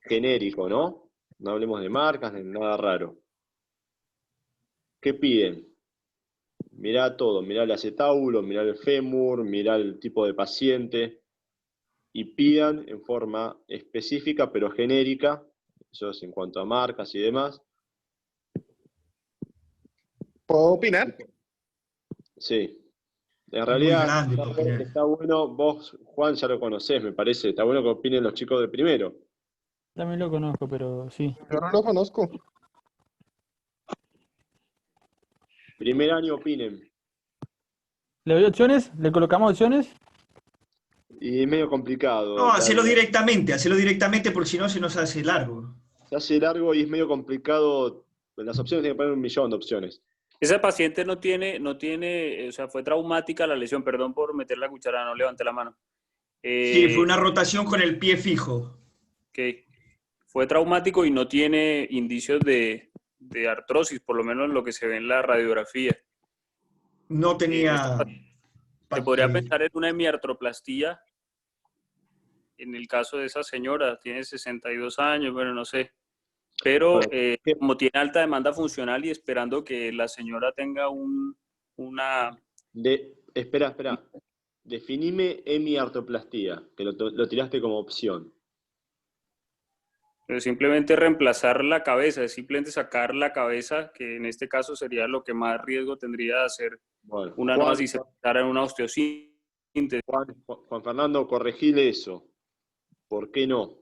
H: Genérico, ¿no? No hablemos de marcas, ni nada raro. ¿Qué piden? Mirá todo, mirá el acetábulo, mirá el fémur, mirá el tipo de paciente y pidan en forma específica pero genérica, eso es en cuanto a marcas y demás.
C: ¿Puedo opinar?
H: Sí. En
A: Muy
H: realidad
A: grande para opinar.
H: está bueno, vos Juan ya lo conocés, me parece, está bueno que opinen los chicos de primero.
B: También lo conozco, pero sí.
C: Yo no lo conozco.
H: Primer año opinen.
B: ¿Le doy opciones? ¿Le colocamos opciones?
H: Y es medio complicado.
A: No, hacelo directamente porque si no se nos hace largo.
H: Se hace largo y es medio complicado. Las opciones tienen que poner 1.000.000 de opciones.
E: Esa paciente no tiene, o sea, fue traumática la lesión, perdón por meter la cuchara, no levanté la mano.
A: Sí, fue una rotación con el pie fijo.
E: Ok. Fue traumático y no tiene indicios de artrosis, por lo menos lo que se ve en la radiografía.
A: No tenía...
E: Se podría pensar en una hemiartroplastía en el caso de esa señora, tiene 62 años, bueno, no sé. Pero como tiene alta demanda funcional y esperando que la señora tenga una...
H: Espera. Definime hemiartroplastía, que lo tiraste como opción.
E: Simplemente reemplazar la cabeza, simplemente sacar la cabeza, que en este caso sería lo que más riesgo tendría de hacer una nueva si se tratara en una osteosíntesis.
H: Juan Fernando, corregile eso. ¿Por qué no?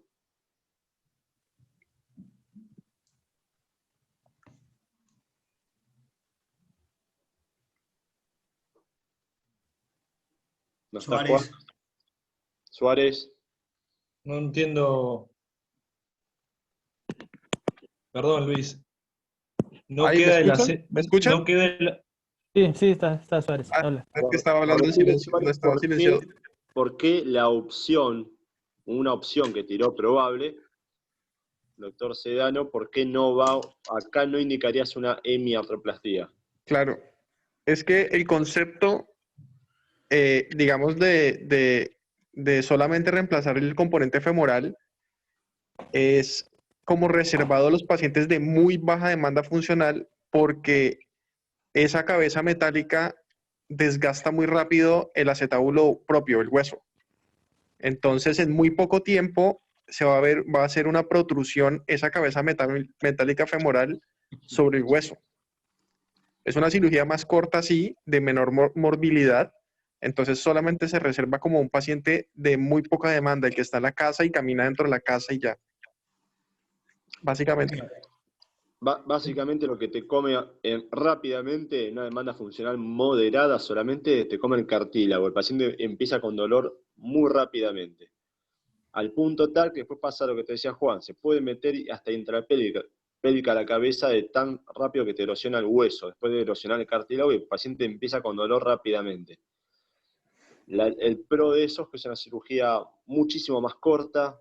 H: ¿No está
A: Suárez.
H: Juan? Suárez.
D: No entiendo. Perdón, Luis. No
C: Ahí,
D: queda
C: ¿me
D: el
C: escuchan? ¿Me escuchan?
D: No queda el...
B: Sí, está Suárez. Habla.
C: Es que estaba hablando en silencio, no estaba silenciado.
H: ¿Por qué una opción que tiró probable, doctor Sedano, por qué no va, acá no indicarías una hemiartroplastía?
C: Claro, es que el concepto, digamos, de solamente reemplazar el componente femoral es como reservado a los pacientes de muy baja demanda funcional porque esa cabeza metálica desgasta muy rápido el acetábulo propio, el hueso. Entonces, en muy poco tiempo va a hacer una protrusión esa cabeza metálica femoral sobre el hueso. Es una cirugía más corta, sí, de menor morbilidad. Entonces, solamente se reserva como un paciente de muy poca demanda, el que está en la casa y camina dentro de la casa y ya. Básicamente.
H: Básicamente lo que te come rápidamente, una demanda funcional moderada solamente, te come el cartílago. El paciente empieza con dolor muy rápidamente. Al punto tal que después pasa lo que te decía Juan, se puede meter hasta intrapélvica a la cabeza de tan rápido que te erosiona el hueso. Después de erosionar el cartílago y el paciente empieza con dolor rápidamente. El pro de eso es que es una cirugía muchísimo más corta,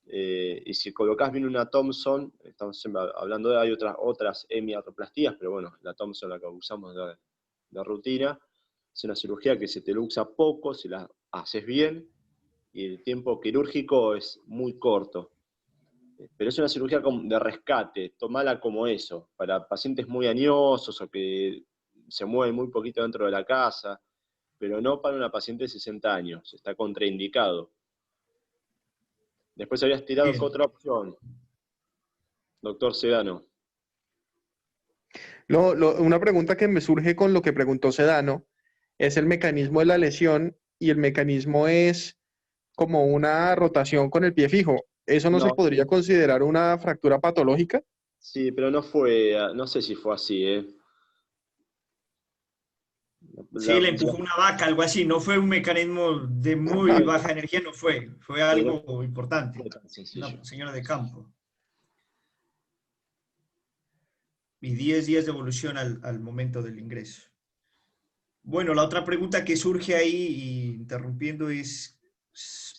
H: y si colocás bien una Thompson, estamos hablando de hay otras hemiartroplastías, pero bueno, la Thompson la que usamos de rutina, es una cirugía que se te luxa poco, si la haces bien, y el tiempo quirúrgico es muy corto. Pero es una cirugía de rescate, tomala como eso, para pacientes muy añosos o que se mueven muy poquito dentro de la casa, pero no para una paciente de 60 años, está contraindicado. Después habías tirado otra opción, doctor Sedano.
C: Una pregunta que me surge con lo que preguntó Sedano es el mecanismo de la lesión y el mecanismo es como una rotación con el pie fijo. ¿Eso no se
H: No,
C: podría considerar una fractura patológica?
H: sí, pero no fue, no sé si fue así, ¿eh?
A: Sí, le
H: La-
A: empujó una vaca, algo así. No fue un mecanismo de muy baja energía, no fue. Fue
H: pero
A: algo importante.
H: no fue tan sencillo.
A: Una señora de campo. Y 10 días de evolución al momento del ingreso. Bueno, la otra pregunta que surge ahí, y interrumpiendo, es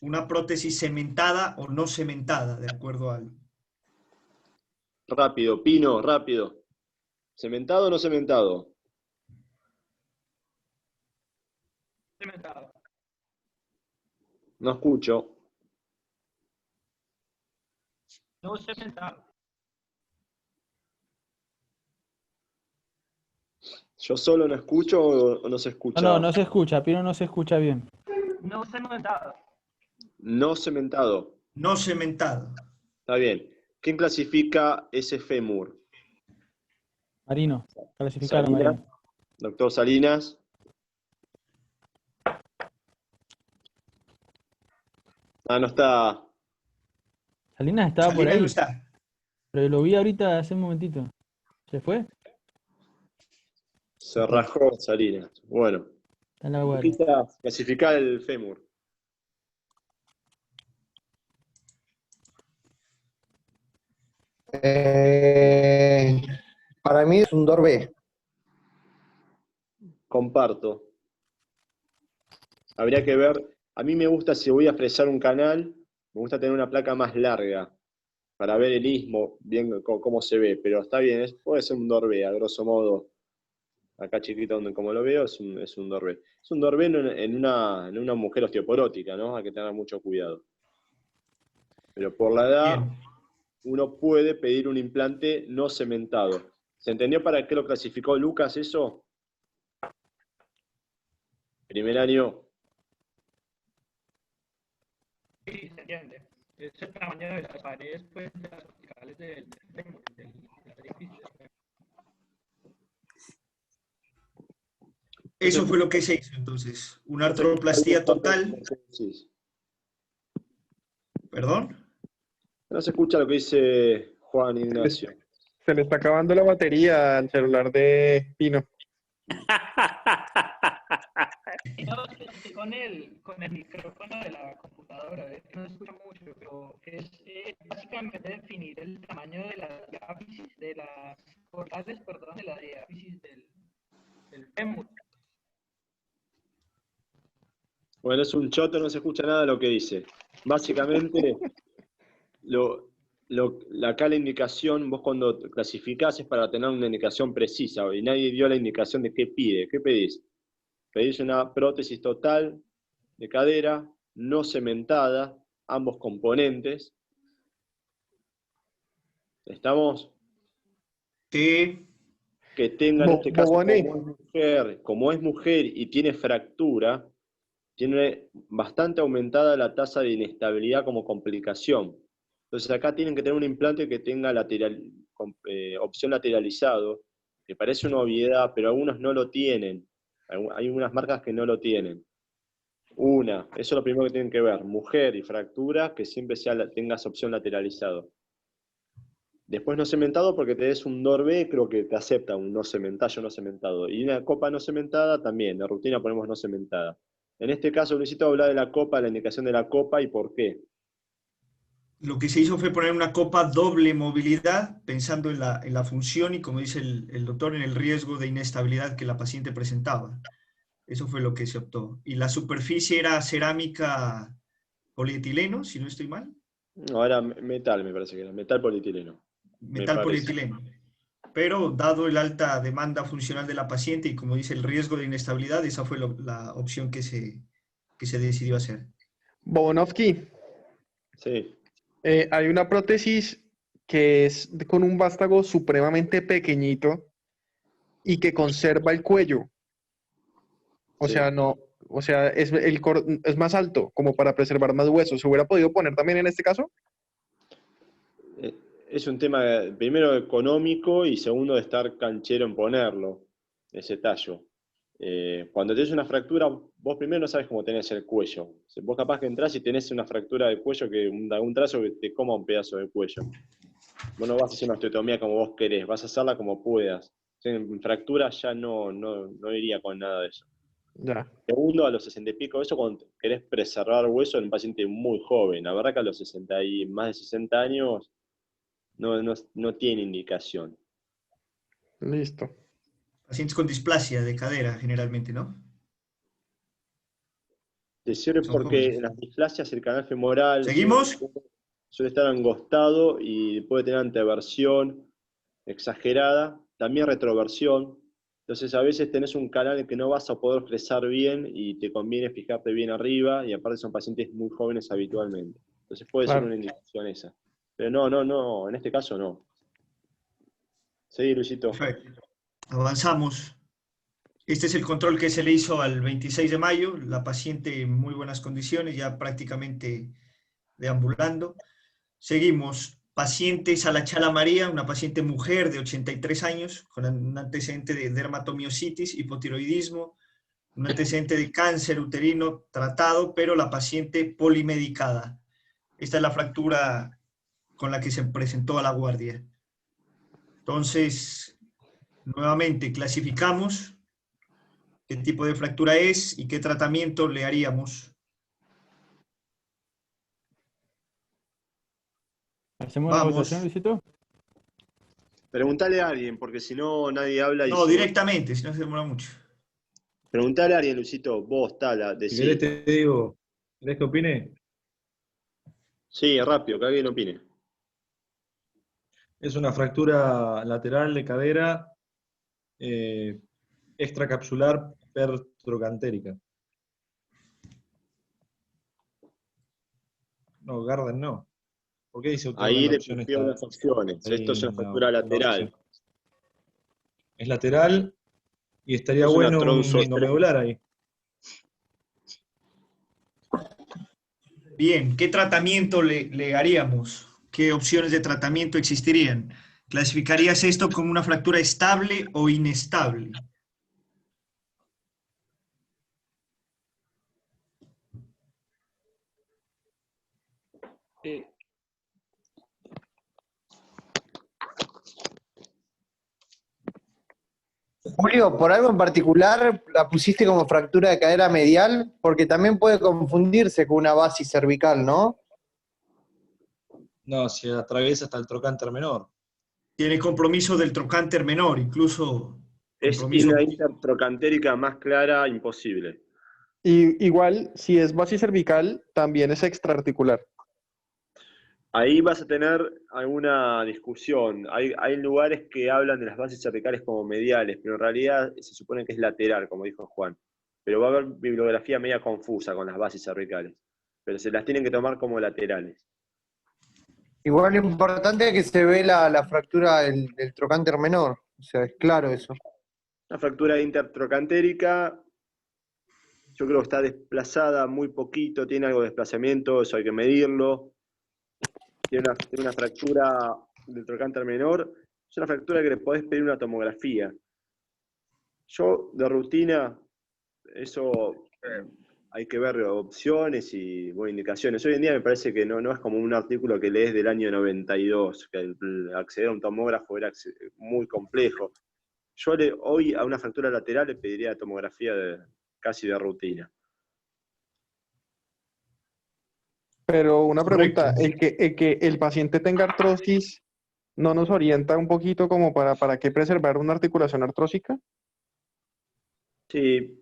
A: una prótesis cementada o no cementada, de acuerdo al...
H: Rápido, Pino, rápido. ¿Cementado o no cementado?
G: Cementado.
H: No escucho.
G: No cementado.
H: ¿Yo solo no escucho o no se escucha?
B: No se escucha, Pino no se escucha bien.
G: No cementado.
H: No cementado.
A: No cementado.
H: Está bien. ¿Quién clasifica ese fémur?
B: Marino, clasificaron,
H: Salinas.
B: Marino.
H: Doctor Salinas. Ah, no está.
B: Salinas estaba por
A: Salinas no
B: ahí,
A: está.
B: pero lo vi ahorita hace un momentito. ¿Se fue?
H: Se rajó Salinas. Bueno.
B: Está en la guardia.
H: Clasificar el fémur.
I: Para mí es un Dorbe.
H: Comparto. Habría que ver. A mí me gusta, si voy a fresar un canal, me gusta tener una placa más larga para ver el istmo, bien cómo se ve. Pero está bien, puede ser un Dorbe, a grosso modo. Acá chiquito, donde como lo veo, es un Dorbe. Es un Dorbe en una mujer osteoporótica, ¿no? Hay que tener mucho cuidado. Pero por la edad,
A: Bien.
H: uno puede pedir un implante no cementado. ¿Se entendió para qué lo clasificó Lucas eso? Primer año.
G: Sí, se entiende. Es el tamaño de las paredes, pues, de las verticales del edificio.
A: Eso fue lo que se hizo entonces. Una artroplastía total.
H: Sí.
A: ¿Perdón?
H: No se escucha lo que dice Juan Ignacio.
C: Se le está acabando la batería al celular de Pino.
G: No, estoy con el micrófono de la computadora, no escucho mucho, pero es básicamente definir el tamaño de las diáfisis, de las portales, perdón, de la diáfisis del fémur.
H: Bueno, es un choto, no se escucha nada de lo que dice. Básicamente, acá la indicación, vos cuando clasificás es para tener una indicación precisa, y nadie dio la indicación de qué pide. ¿Qué pedís? Pedís una prótesis total de cadera, no cementada, ambos componentes. ¿Estamos?
A: Sí.
H: Que tenga en este caso,
C: Bobone.
H: como es mujer y tiene fractura, tiene bastante aumentada la tasa de inestabilidad como complicación. Entonces acá tienen que tener un implante que tenga opción lateralizado, que parece una obviedad, pero algunos no lo tienen. Hay unas marcas que no lo tienen. Eso es lo primero que tienen que ver. Mujer y fractura, que siempre tengas opción lateralizado. Después no cementado, porque te des un Dorbe, creo que te acepta un no cementado. Y una copa no cementada también, de rutina ponemos no cementada. En este caso, Luisito, habla de la copa, la indicación de la copa y por qué.
A: Lo que se hizo fue poner una copa doble movilidad, pensando en la función y, como dice el doctor, en el riesgo de inestabilidad que la paciente presentaba. Eso fue lo que se optó. Y la superficie era cerámica polietileno, si no estoy mal.
H: No, era metal, me parece que era, metal polietileno.
A: Metal polietileno. Pero dado el alta demanda funcional de la paciente y, como dice, el riesgo de inestabilidad, esa fue la opción que se decidió hacer.
C: Bobonovsky.
H: Sí.
C: Hay una prótesis que es con un vástago supremamente pequeñito y que conserva el cuello. O
H: Sí.
C: sea, es más alto, como para preservar más huesos. ¿Se hubiera podido poner también en este caso?
H: es un tema, primero, económico y segundo, de estar canchero en ponerlo, ese tallo. Cuando tenés una fractura, vos primero no sabes cómo tenés el cuello. Vos capaz que entrás y tenés una fractura de cuello, un trazo que te coma un pedazo de cuello. Vos no vas a hacer una osteotomía como vos querés, vas a hacerla como puedas. En fractura ya no iría con nada de eso.
C: Ya.
H: Segundo, a los 60 y pico, eso cuando querés preservar hueso en un paciente muy joven. La verdad que a los 60 y más de 60 años no tiene indicación.
C: Listo.
A: Pacientes con displasia de cadera, generalmente, ¿no?
H: Te sirve
A: Son
H: porque
A: jóvenes.
H: en las displasias el canal femoral
A: ¿Seguimos?
H: suele estar angostado y puede tener anteversión exagerada, también retroversión. Entonces a veces tenés un canal en que no vas a poder crecer bien y te conviene fijarte bien arriba, y aparte son pacientes muy jóvenes habitualmente. Entonces puede ser
C: Claro.
H: una indicación esa. Pero no, en este caso no. Sí, Luisito.
A: Perfecto. Avanzamos. Este es el control que se le hizo al 26 de mayo, la paciente en muy buenas condiciones, ya prácticamente deambulando. Seguimos, paciente Salachala María, una paciente mujer de 83 años, con un antecedente de dermatomiositis, hipotiroidismo, un antecedente de cáncer uterino tratado, pero la paciente polimedicada. Esta es la fractura con la que se presentó a la guardia. Entonces, nuevamente clasificamos qué tipo de fractura es y qué tratamiento le haríamos.
B: ¿Hacemos la
A: Vamos.
B: votación, Luisito?
H: Preguntale a alguien, porque si no nadie habla y
A: No,
H: se-
A: directamente, si no se demora mucho.
H: Preguntale a alguien, Luisito, vos, Tala,
D: Si querés
H: decí.
D: te digo, ¿querés que opine?
H: Sí, rápido, que alguien opine.
D: Es una fractura lateral de cadera extracapsular pertrocantérica. No, Garden no. ¿Por qué dice toda
H: Ahí
D: la
H: le
D: opción
H: pusieron
D: esta?
H: las opciones. Esto es
D: Ahí
H: una fractura
D: en la
H: lateral.
D: opción? Es lateral y estaría
H: Es una
D: bueno un
H: tronzo
D: endomedular ahí.
A: Bien, ¿qué tratamiento le haríamos? ¿Qué opciones de tratamiento existirían? ¿Clasificarías esto como una fractura estable o inestable?
E: Eh,
I: Julio, por algo en particular la pusiste como fractura de cadera medial, porque también puede confundirse con una basis cervical, ¿no?
D: No, si atraviesa hasta el trocánter menor.
A: Tiene compromiso del trocánter menor, incluso
H: Es
A: compromiso.
H: una intertrocantérica más clara, imposible.
C: Y igual, si es basis cervical, también es extraarticular.
H: Ahí vas a tener alguna discusión. Hay lugares que hablan de las bases cervicales como mediales, pero en realidad se supone que es lateral, como dijo Juan. Pero va a haber bibliografía media confusa con las bases cervicales. Pero se las tienen que tomar como laterales.
I: Igual lo importante es que se ve la fractura del trocánter menor, o sea, es claro eso.
H: Una fractura intertrocantérica, yo creo que está desplazada muy poquito, tiene algo de desplazamiento, eso hay que medirlo. Tiene una fractura del trocánter menor, es una fractura que le podés pedir una tomografía. Yo, de rutina, eso hay que ver opciones y indicaciones. Hoy en día me parece que no es como un artículo que lees del año 92, que acceder a un tomógrafo era muy complejo. Yo hoy a una fractura lateral le pediría tomografía casi de rutina.
C: Pero una pregunta,
A: Correcto.
C: el que el paciente tenga artrosis, ¿no nos orienta un poquito como para qué preservar una articulación artrósica?
H: Sí,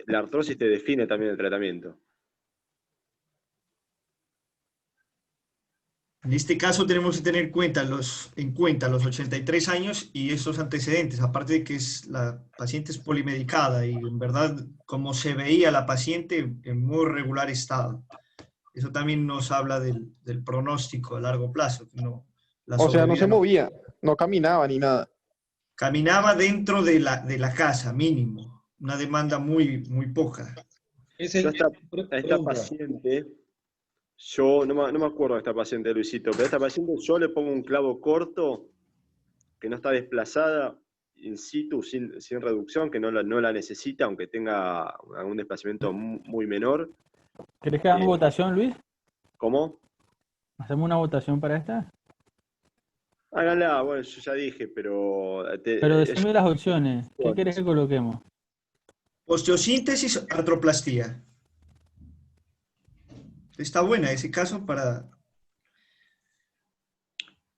H: la artrosis te define también el tratamiento.
A: En este caso tenemos que tener en cuenta los 83 años y estos antecedentes, aparte de que la paciente es polimedicada y en verdad, como se veía la paciente, en muy regular estado. Eso también nos habla del pronóstico a largo plazo. Que la
C: O sea, no
A: sobrevida
C: se movía, no caminaba ni nada.
A: Caminaba dentro de la casa, mínimo. Una demanda muy, muy poca.
D: Es
H: Yo a esta
D: pregunta.
H: paciente Yo no me acuerdo de esta paciente, Luisito, pero a esta paciente yo le pongo un clavo corto, que no está desplazada in situ, sin reducción, que no la necesita, aunque tenga algún desplazamiento muy menor.
B: ¿Querés que hagamos votación, Luis?
H: ¿Cómo?
B: ¿Hacemos una votación para esta?
H: Háganla, bueno, yo ya dije, pero...
B: Pero decime las opciones. ¿Qué querés que coloquemos?
A: Osteosíntesis, artroplastía. Está buena ese caso para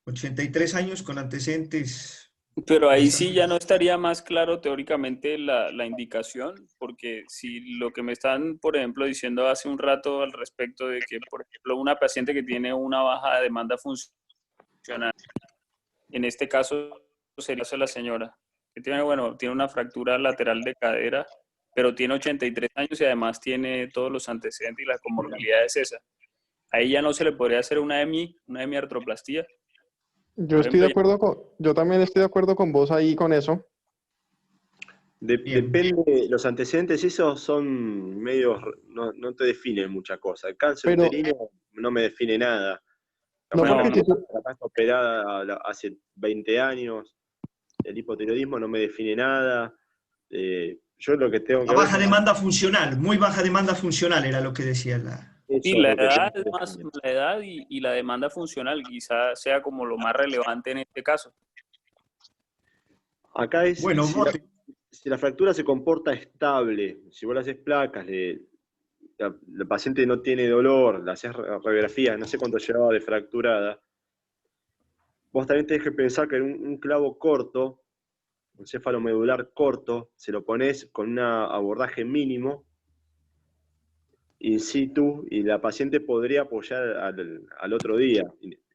A: 83 años con antecedentes.
E: Pero ahí sí ya no estaría más claro teóricamente la indicación, porque si lo que me están, por ejemplo, diciendo hace un rato al respecto de que, por ejemplo, una paciente que tiene una baja demanda funcional, en este caso sería la señora, que tiene, bueno, tiene una fractura lateral de cadera, pero tiene 83 años y además tiene todos los antecedentes y la comorbilidad es esa. Ahí ya no se le podría hacer una hemiartroplastía.
C: Yo también estoy de acuerdo con vos ahí con eso.
H: Depende, los antecedentes esos son medios, no te definen mucha cosa. El cáncer uterino no me define nada.
C: No, porque
H: La operada hace 20 años, el hipotiroidismo no me define nada. Yo lo que tengo que
A: La baja demanda funcional, muy baja demanda funcional era lo que decía la...
E: Sí, la edad es más, la edad y la demanda funcional quizás sea como lo más relevante en este caso.
H: Acá es,
A: bueno,
H: si la fractura se comporta estable, si vos le haces placas, la paciente no tiene dolor, le haces radiografías, no sé cuánto llevaba de fracturada, vos también tenés que pensar que en un clavo corto, un cefalomedular corto, se lo pones con un abordaje mínimo, in situ, y la paciente podría apoyar al otro día,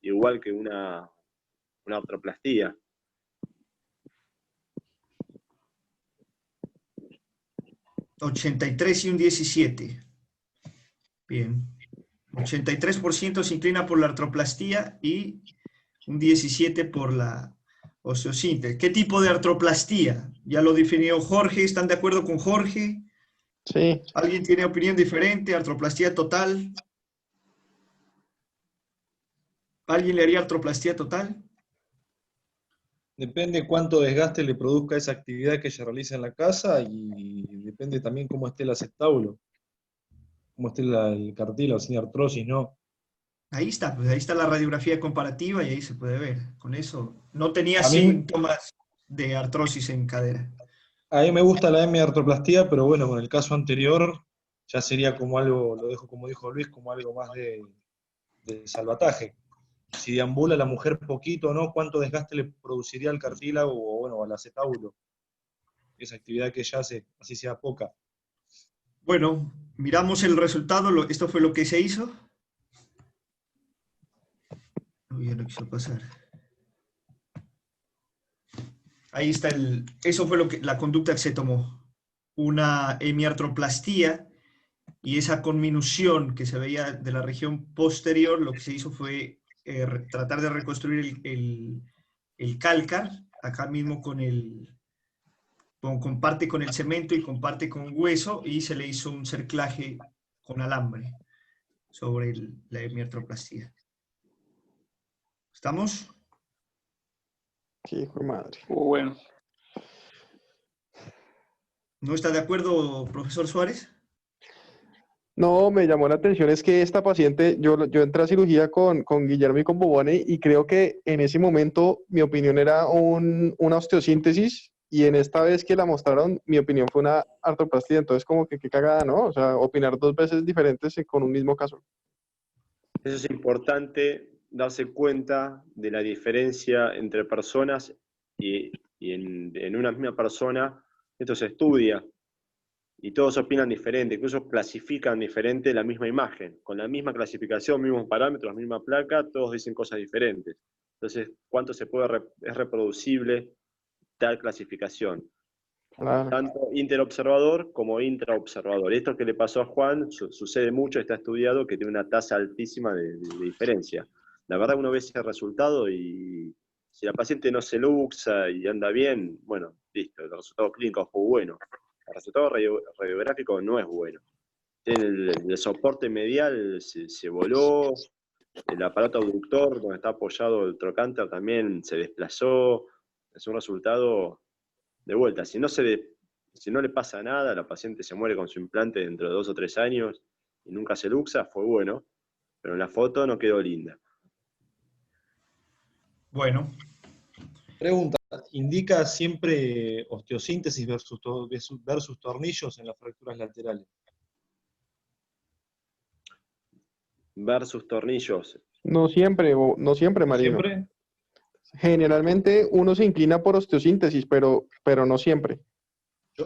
H: igual que una artroplastía.
A: ...83 y un 17. Bien. 83% se inclina por la artroplastía y un 17% por la osteosíntesis. ¿Qué tipo de artroplastía? Ya lo definió Jorge. ¿Están de acuerdo con Jorge?
C: Sí.
A: ¿Alguien tiene opinión diferente? ¿Artroplastía total? ¿Alguien le haría artroplastía total?
D: Depende cuánto desgaste le produzca esa actividad que ella realiza en la casa y depende también cómo esté el acetábulo, cómo esté el cartílago, sin artrosis, ¿no?
A: Ahí está, pues ahí está la radiografía comparativa y ahí se puede ver. Con eso no tenía
D: A mí-
A: síntomas de artrosis en cadera.
D: A mí me gusta la hemiartroplastía, pero bueno, con el caso anterior ya sería como algo, lo dejo como dijo Luis, como algo más de salvataje. Si deambula la mujer poquito o no, cuánto desgaste le produciría al cartílago o bueno, al acetábulo. Esa actividad que ella hace, así sea poca.
A: Bueno, miramos el resultado. Esto fue lo que se hizo. Uy, ya no quiso pasar. Ahí está eso fue la conducta que se tomó. Una hemiartroplastía y esa conminución que se veía de la región posterior, lo que se hizo fue tratar de reconstruir el cálcar, acá mismo comparte con el cemento y comparte con hueso, y se le hizo un cerclaje con alambre sobre la hemiartroplastía. ¿Estamos?
C: Sí, hijo de madre.
E: Bueno.
A: ¿No está de acuerdo, profesor Suárez?
C: No, me llamó la atención es que esta paciente, yo entré a cirugía con Guillermo y con Bobone y creo que en ese momento mi opinión era una osteosíntesis y en esta vez que la mostraron mi opinión fue una artroplastía, entonces como que qué cagada, ¿no? O sea, opinar dos veces diferentes con un mismo caso.
H: Eso es importante, darse cuenta de la diferencia entre personas y en una misma persona esto se estudia y todos opinan diferente, incluso clasifican diferente la misma imagen, con la misma clasificación, mismos parámetros, misma placa, todos dicen cosas diferentes. Entonces, ¿cuánto es reproducible tal clasificación?
C: Claro.
H: Tanto interobservador como intraobservador. Esto que le pasó a Juan sucede mucho, está estudiado, que tiene una tasa altísima de diferencia. La verdad, uno ve ese resultado y si la paciente no se luxa y anda bien, bueno, listo, el resultado clínico fue bueno. El resultado radiográfico no es bueno. el soporte medial se voló, el aparato abductor donde está apoyado el trocánter también se desplazó. Es un resultado de vuelta. Si no le pasa nada, la paciente se muere con su implante dentro de 2 o 3 años y nunca se luxa, fue bueno, pero en la foto no quedó linda.
A: Bueno.
D: Pregunta, ¿indica siempre osteosíntesis versus tornillos en las fracturas laterales?
H: Versus tornillos.
C: No siempre, Marino.
D: ¿Siempre?
C: Generalmente uno se inclina por osteosíntesis, pero no siempre.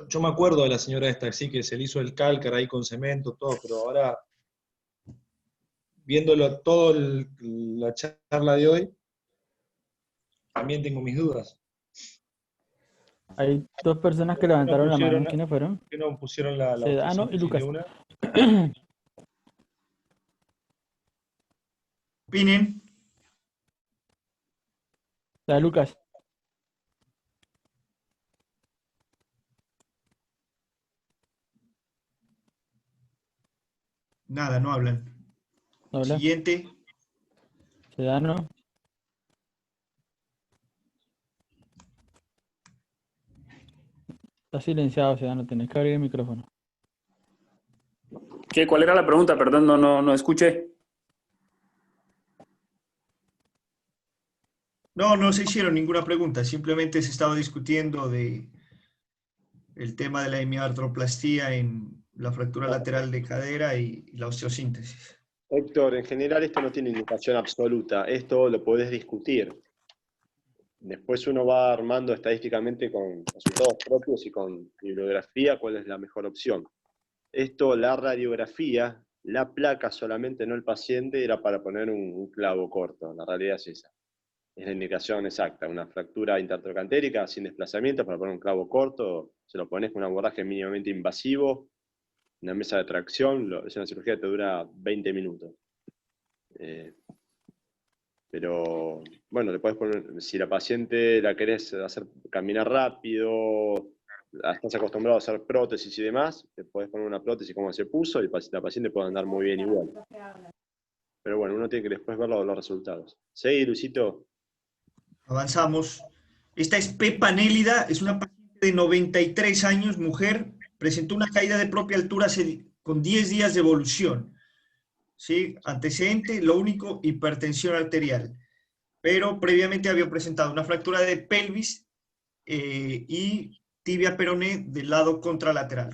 D: Yo me acuerdo de la señora esta, sí, que se le hizo el cálcar ahí con cemento, todo, pero ahora, viéndolo todo la charla de hoy, también tengo mis dudas.
B: Hay 2 personas que levantaron la mano. ¿Quiénes fueron?
D: ¿Por qué no pusieron la
B: Sedano y Lucas.
D: una?
A: Opinen.
B: La de Lucas.
A: Nada, no hablan.
B: ¿No habla?
A: Siguiente.
B: Sedano. Está silenciado, Sedano. Tenés que abrir el micrófono.
E: ¿Qué? ¿Cuál era la pregunta? Perdón, no escuché.
A: No se hicieron ninguna pregunta. Simplemente se estaba discutiendo el tema de la hemiartroplastía en la fractura lateral de cadera y la osteosíntesis.
H: Héctor, en general esto no tiene indicación absoluta, esto lo podés discutir. Después uno va armando estadísticamente con resultados propios y con bibliografía cuál es la mejor opción. Esto, la radiografía, la placa solamente, no el paciente, era para poner un clavo corto, la realidad es esa. Es la indicación exacta, una fractura intertrocantérica sin desplazamiento para poner un clavo corto, se lo pones con un abordaje mínimamente invasivo, una mesa de tracción, es una cirugía que te dura 20 minutos. Pero, bueno, le puedes poner, si la paciente la querés hacer caminar rápido, estás acostumbrado a hacer prótesis y demás, le puedes poner una prótesis como se puso y la paciente puede andar muy bien igual. Pero bueno, uno tiene que después ver los resultados. Sí, Luisito.
A: Avanzamos. Esta es Pepa Nélida, es una paciente de 93 años, mujer, presentó una caída de propia altura con 10 días de evolución. ¿Sí? Antecedente, lo único, hipertensión arterial. Pero previamente había presentado una fractura de pelvis y tibia peroné del lado contralateral.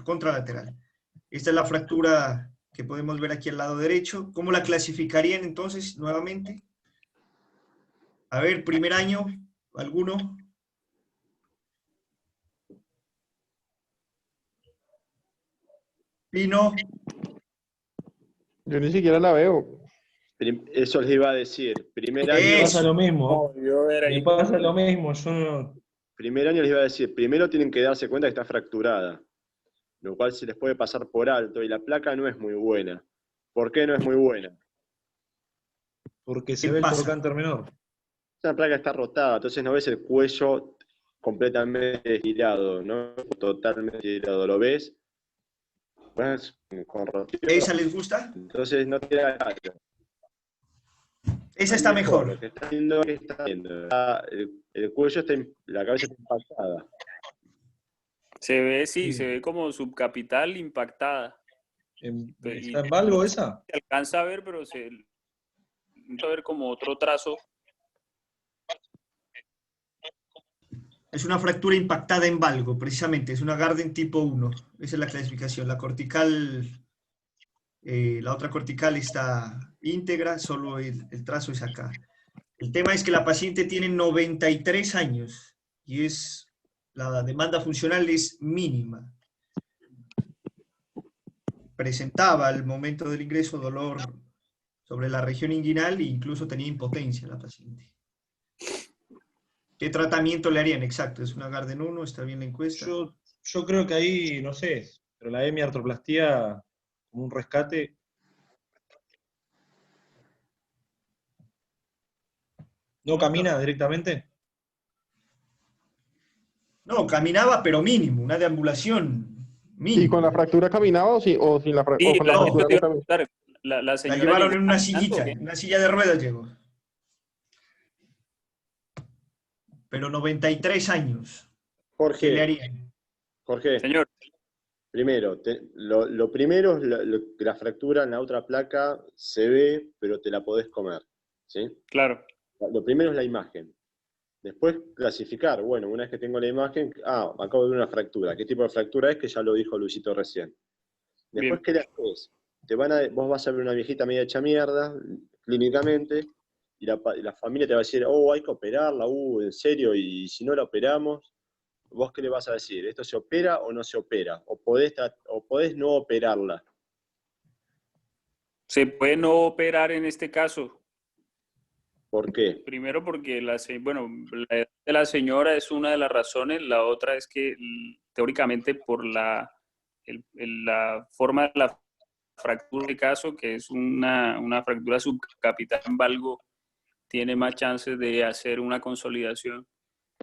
A: Esta es la fractura que podemos ver aquí al lado derecho. ¿Cómo la clasificarían entonces nuevamente? A ver, primer año, ¿alguno? Pino.
C: Yo ni siquiera la veo.
H: Eso les iba a decir. Primer año.
D: Me pasa lo mismo.
E: Me
D: pasa lo mismo. Yo no...
H: Primer año les iba a decir, primero tienen que darse cuenta que está fracturada, lo cual se les puede pasar por alto, y la placa no es muy buena. ¿Por qué no es muy buena?
D: Porque se ve el trocánter menor.
H: Esa placa está rotada, entonces no ves el cuello completamente estirado, no totalmente estirado, ¿lo ves? Pues, con rotación.
A: ¿Esa les gusta?
H: Entonces no te da callo.
A: Esa está mejor.
H: Lo que está viendo, el cuello está, la cabeza está impactada.
E: Se ve, sí, se ve como subcapital impactada.
D: ¿Está en valgo esa?
E: Se alcanza a ver, pero se alcanza a ver como otro trazo.
A: Es una fractura impactada en valgo, precisamente. Es una Garden tipo 1. Esa es la clasificación. La cortical, la otra cortical está íntegra, solo el trazo es acá. El tema es que la paciente tiene 93 años y la demanda funcional es mínima. Presentaba al momento del ingreso dolor sobre la región inguinal e incluso tenía impotencia la paciente. ¿Qué tratamiento le harían? Exacto, es una Garden 1, está bien la encuesta.
D: Yo creo que ahí, no sé, pero la hemiartroplastía, como un rescate. ¿No camina directamente?
A: No, caminaba, pero mínimo, una deambulación
C: ¿Y con la fractura caminaba o, o sin la,
E: Sí,
C: o con la
E: eso
C: fractura
E: te
C: no
E: iba a
C: caminaba?
E: preguntar. La
A: La
E: señora
A: llevaron
E: llegó
A: en una
E: caminando, ¿o
A: sillita,
E: qué?
A: en una silla de ruedas llegó. Pero 93 años. ¿Qué le
H: Jorge,
A: harían?
H: Jorge,
E: Señor,
H: primero, lo primero es que la fractura en la otra placa se ve, pero te la podés comer, ¿sí?
E: claro.
H: Lo primero es la imagen. Después clasificar, bueno, una vez que tengo la imagen, acabo de ver una fractura. ¿Qué tipo de fractura es? Que ya lo dijo Luisito recién. Después,
E: Bien.
H: ¿qué le haces? Vos vas a ver una viejita media hecha mierda, clínicamente, y la familia te va a decir, oh, hay que operarla, en serio, y si no la operamos, ¿vos qué le vas a decir? ¿Esto se opera o no se opera? O podés no operarla.
E: Se puede no operar en este caso.
H: ¿Por qué?
E: Primero porque bueno, la edad de la señora es una de las razones. La otra es que teóricamente por la forma de la fractura de caso, que es una fractura subcapital en valgo, tiene más chances de hacer una consolidación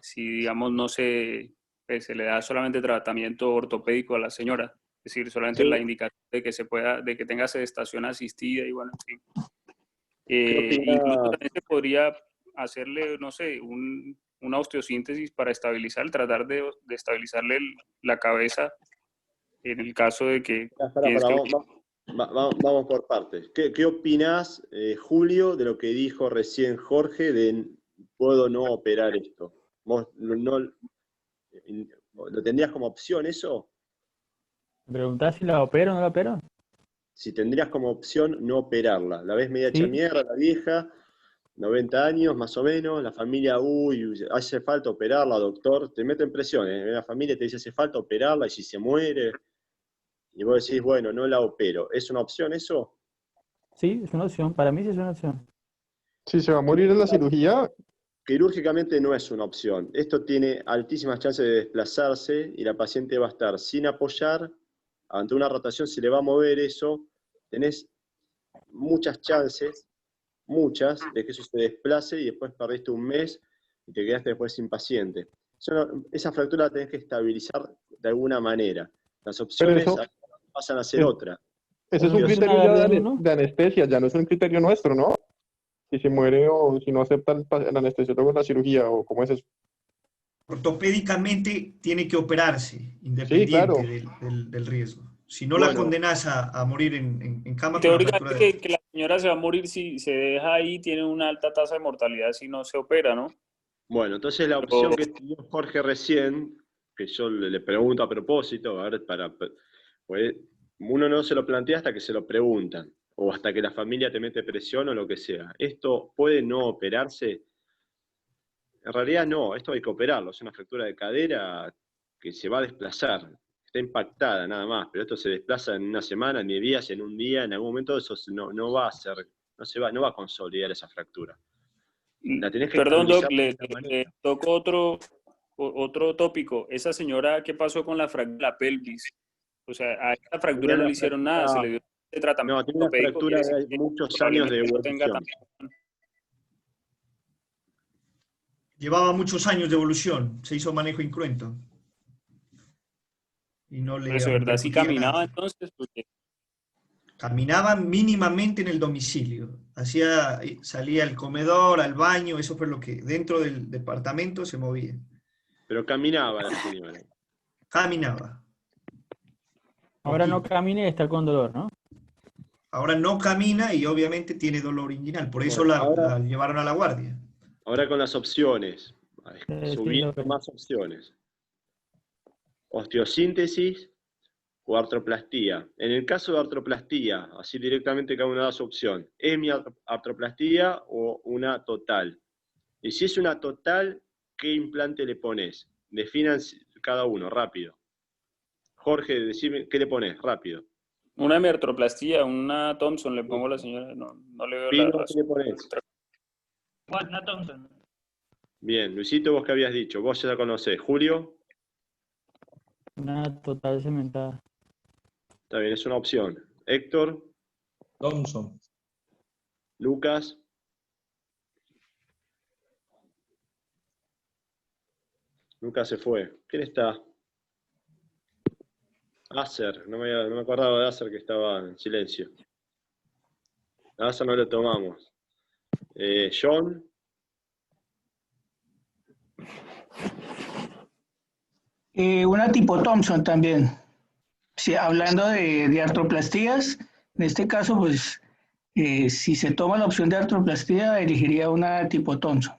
E: si, digamos, no pues, se le da solamente tratamiento ortopédico a la señora. Es decir, solamente
H: Sí.
E: la indicación de que de que tenga sedestación asistida y bueno, en fin.
H: ¿Qué
E: Incluso
H: opinás?
E: también se podría hacerle, no sé, una osteosíntesis para tratar de estabilizarle la cabeza en el caso de que piense que
H: Vamos por partes. ¿Qué opinás, Julio, de lo que dijo recién Jorge de puedo no operar esto? ¿Vos lo tendrías como opción eso?
B: ¿Me preguntás si la opero o no la opero?
H: Si tendrías como opción no operarla. La ves media hecha
B: Sí,
H: mierda, la vieja, 90 años más o menos, la familia, hace falta operarla, doctor, te meten presión, la familia te dice hace falta operarla y si se muere, y vos decís, bueno, no la opero. ¿Es una opción eso?
B: sí, es una opción. Para mí sí es una opción.
C: Si se va a morir en la cirugía,
H: Quirúrgicamente no es una opción. Esto tiene altísimas chances de desplazarse y la paciente va a estar sin apoyar. Ante una rotación se le va a mover eso. Tenés muchas chances, de que eso se desplace y después perdiste un mes y te quedaste después sin paciente. Esa fractura la tenés que estabilizar de alguna manera. Las
C: pero
H: opciones pasan a ser
C: es-
H: otra.
C: ese es un
B: Uno que una
C: criterio ya
B: agarre en uno.
C: de anestesia, ya no es un criterio nuestro, ¿no? Si se muere o si no acepta el anestesiólogo en la cirugía o cómo es eso.
A: Ortopédicamente tiene que operarse,
C: Sí,
A: independiente
C: claro.
A: del riesgo. Si no la
H: Bueno,
A: condenas a morir en
E: y
A: cama con una fractura
E: teóricamente que la señora se va a morir si se deja ahí, tiene una alta tasa de mortalidad si no se opera, ¿no?
H: Bueno, entonces la
E: Pero,
H: opción que dio Jorge recién, que yo le pregunto a propósito, a ver, pues, uno no se lo plantea hasta que se lo preguntan, o hasta que la familia te mete presión o lo que sea. ¿Esto puede no operarse? En realidad no, esto hay que operarlo, es una fractura de cadera que se va a desplazar, está impactada nada más, pero esto se desplaza en una semana, en 10 días, en un día, en algún momento eso no va a ser, no va a consolidar esa fractura. La tenés que
E: perdón, Doc,
H: estabilizar de esta
E: le
H: manera.
E: toco otro tópico. Esa señora, ¿qué pasó con la fractura de la pelvis? O sea, a esta fractura
H: Tenía
E: no
H: una
E: le hicieron nada, se
H: fractura,
E: le dio de tratamiento
H: no, tiene una
E: ortopédico, quiere
H: fractura
E: decir
H: de
E: que
H: muchos años de
E: probablemente no tenga
H: evolución.
E: también.
A: llevaba muchos años de evolución, se hizo manejo incruento y no
E: Por
A: le
E: eso, ¿verdad? Sí
A: repercutía nada.
E: caminaba entonces, porque
A: Caminaba mínimamente en el domicilio, salía al comedor, al baño, eso fue lo que dentro del departamento se movía.
H: Pero caminaba la señora.
A: Caminaba.
B: Ahora no
A: Poquito.
B: camine y está con dolor, ¿no?
A: Ahora no camina y obviamente tiene dolor inguinal, por eso
H: Bueno,
A: la llevaron a la guardia.
H: ahora con las opciones,
B: Sí, lo
H: subiendo
B: que...
H: más opciones. Osteosíntesis o artroplastía. En el caso de artroplastía, así directamente cada una da su opción. ¿Es mi artroplastía o una total? Y si es una total, ¿qué implante le pones? Definan cada uno, rápido. Jorge, decime, ¿qué le pones? Rápido.
E: una hemiartroplastía, una Thompson, le pongo a la señora, no le veo la
H: Pino, ¿qué
E: razón.
H: le pones?
G: Juan Thompson.
H: Bien, Luisito, vos qué habías dicho, vos ya la conocés. Julio,
B: Una total cementada.
H: está bien, es una opción. Héctor,
D: Thompson.
H: Lucas, Lucas se fue. ¿Quién está? Acer, no me acordaba de Acer que estaba en silencio. A Acer no lo tomamos. John.
G: Una tipo Thompson también. Sí, hablando de artroplastías, en este caso, pues, si se toma la opción de artroplastía, elegiría una tipo Thompson.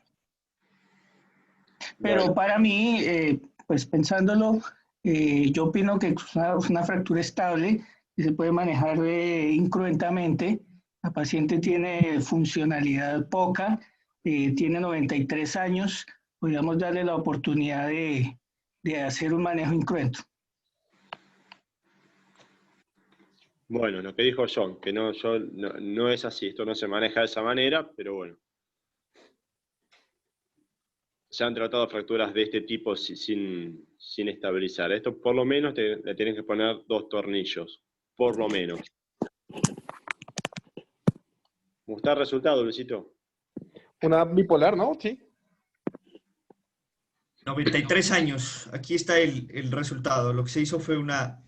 G: Pero
H: Bueno,
G: para mí, pues pensándolo, yo opino que es una fractura estable y se puede manejar incruentamente. La paciente tiene funcionalidad poca, tiene 93 años, podríamos darle la oportunidad de hacer un manejo incruento.
H: bueno, lo que dijo John, que no es así, esto no se maneja de esa manera, pero bueno. Se han tratado fracturas de este tipo sin estabilizar. Esto por lo menos le tienen que poner 2 tornillos, por lo menos. ¿Cómo está el resultado, Luisito?
C: Una bipolar, ¿no? Sí.
A: 93 años. Aquí está el resultado. Lo que se hizo fue una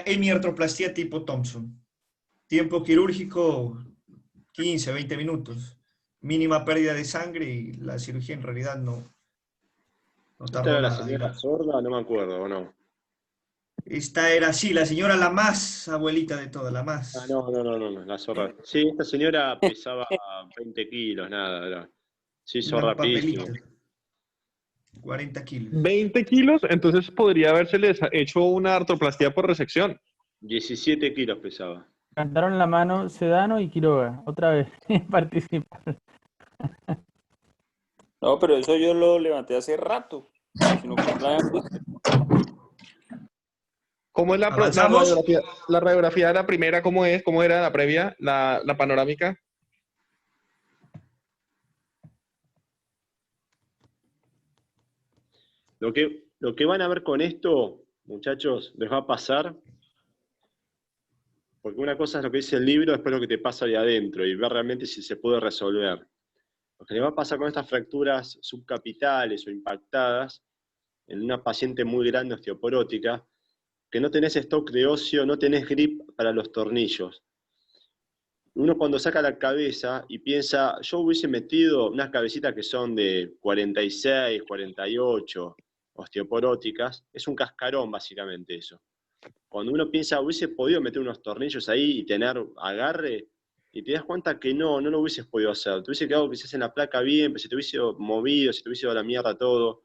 A: hemiartroplastía tipo Thompson. Tiempo quirúrgico 15, 20 minutos. Mínima pérdida de sangre y la cirugía en realidad no
H: ¿Esta
A: tardó
H: era la
A: nada.
H: señora sorda? No me acuerdo, ¿o no?
A: Esta era, sí, la señora la más abuelita de todas, la
H: Ah,
A: más.
H: no, la zorra. Sí, esta señora pesaba 20 kilos, nada. Se hizo
A: Una
H: rapidísimo.
A: papelita. 40 kilos.
C: 20 kilos, entonces podría habérseles hecho una artroplastía por resección.
H: 17 kilos pesaba.
B: Cantaron la mano Sedano y Quiroga. Otra vez participan.
E: No, pero eso yo lo levanté hace rato. Si no,
C: ¿Cómo es la
A: ¿Avanzamos?
C: radiografía? La radiografía de la primera, ¿cómo es? ¿Cómo era la previa? La panorámica.
H: Lo que van a ver con esto, muchachos, les va a pasar, porque una cosa es lo que dice el libro, después lo que te pasa ahí adentro, y ver realmente si se puede resolver. Lo que les va a pasar con estas fracturas subcapitales o impactadas, en una paciente muy grande osteoporótica, que no tenés stock de óseo, no tenés grip para los tornillos. Uno cuando saca la cabeza y piensa, yo hubiese metido unas cabecitas que son de 46, 48, osteoporóticas, es un cascarón básicamente eso. Cuando uno piensa, hubiese podido meter unos tornillos ahí y tener agarre, y te das cuenta que no lo hubieses podido hacer. Te hubiese quedado quizás en la placa bien, pero se te hubiese movido, se te hubiese ido a la mierda todo.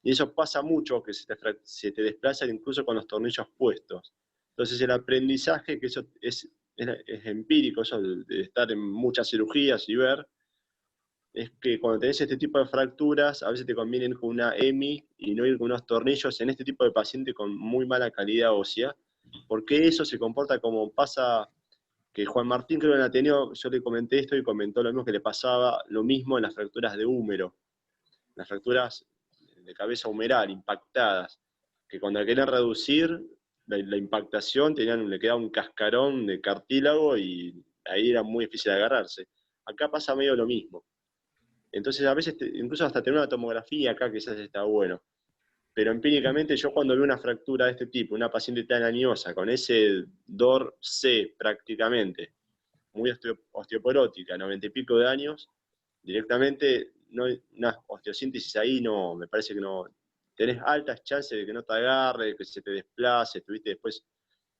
H: Y eso pasa mucho, que se te desplazan incluso con los tornillos puestos. Entonces el aprendizaje, que eso es empírico, eso de estar en muchas cirugías y ver, es que cuando tenés este tipo de fracturas, a veces te conviene ir con una EMI y no ir con unos tornillos en este tipo de paciente con muy mala calidad ósea, porque eso se comporta como pasa, que Juan Martín creo que en Ateneo, yo le comenté esto y comentó lo mismo, que le pasaba lo mismo en las fracturas de húmero, las fracturas de cabeza humeral, impactadas, que cuando querían reducir la impactación le quedaba un cascarón de cartílago y ahí era muy difícil de agarrarse. Acá pasa medio lo mismo. Entonces a veces, incluso hasta tener una tomografía acá quizás está bueno. Pero empíricamente yo cuando veo una fractura de este tipo, una paciente tan añosa, con ese DOR C prácticamente, muy osteoporótica, 90 y pico de años, directamente no, una osteosíntesis ahí no, me parece que no, tenés altas chances de que no te agarre, de que se te desplace, estuviste después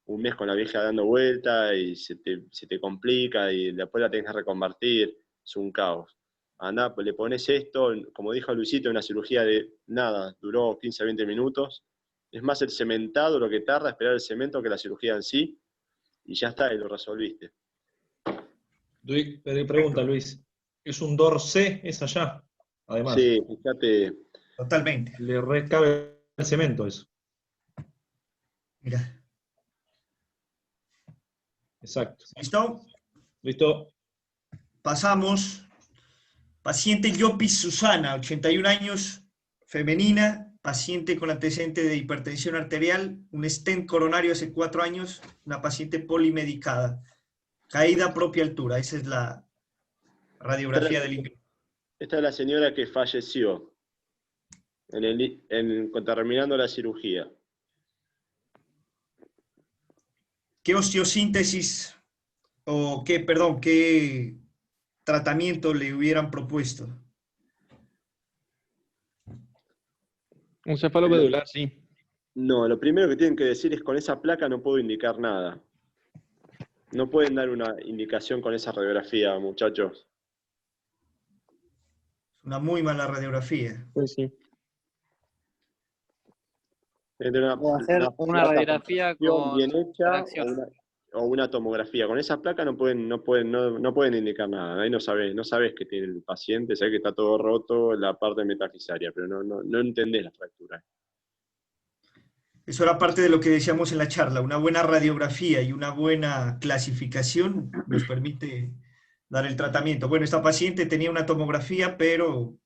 H: un mes con la vieja dando vuelta y se te complica y después la tenés que reconvertir, es un caos. Andá, pues le pones esto, como dijo Luisito, una cirugía de nada, duró 15 a 20 minutos. Es más el cementado lo que tarda, esperar el cemento que la cirugía en sí, y ya está, y lo resolviste.
D: Pregunta, Luis. ¿Es un DOR C esa ya? Además.
H: Sí, fíjate.
A: Totalmente.
D: Le recabe el cemento eso.
A: Mira.
D: Exacto.
A: ¿Listo?
D: Listo.
A: Pasamos. Paciente Llopis Susana, 81 años, femenina, paciente con antecedente de hipertensión arterial, un stent coronario hace 4 años, una paciente polimedicada, caída a propia altura. Esa es la radiografía del ingreso.
H: Esta es la señora que falleció terminando la cirugía.
A: ¿qué osteosíntesis o qué tratamiento le hubieran propuesto?
C: Un cefalomedular, sí.
H: No, lo primero que tienen que decir es con esa placa no puedo indicar nada. No pueden dar una indicación con esa radiografía, muchachos.
A: Una muy mala radiografía.
C: Pues sí.
J: O hacer una
H: placa
J: radiografía con
H: bien hecha
J: tracción.
H: o una tomografía. Con esa placa no pueden indicar nada. Ahí no sabes que tiene el paciente, sabes que está todo roto la parte metafisaria, pero no entendés la fractura.
A: Eso era parte de lo que decíamos en la charla. Una buena radiografía y una buena clasificación nos permite dar el tratamiento. Bueno, esta paciente tenía una tomografía, pero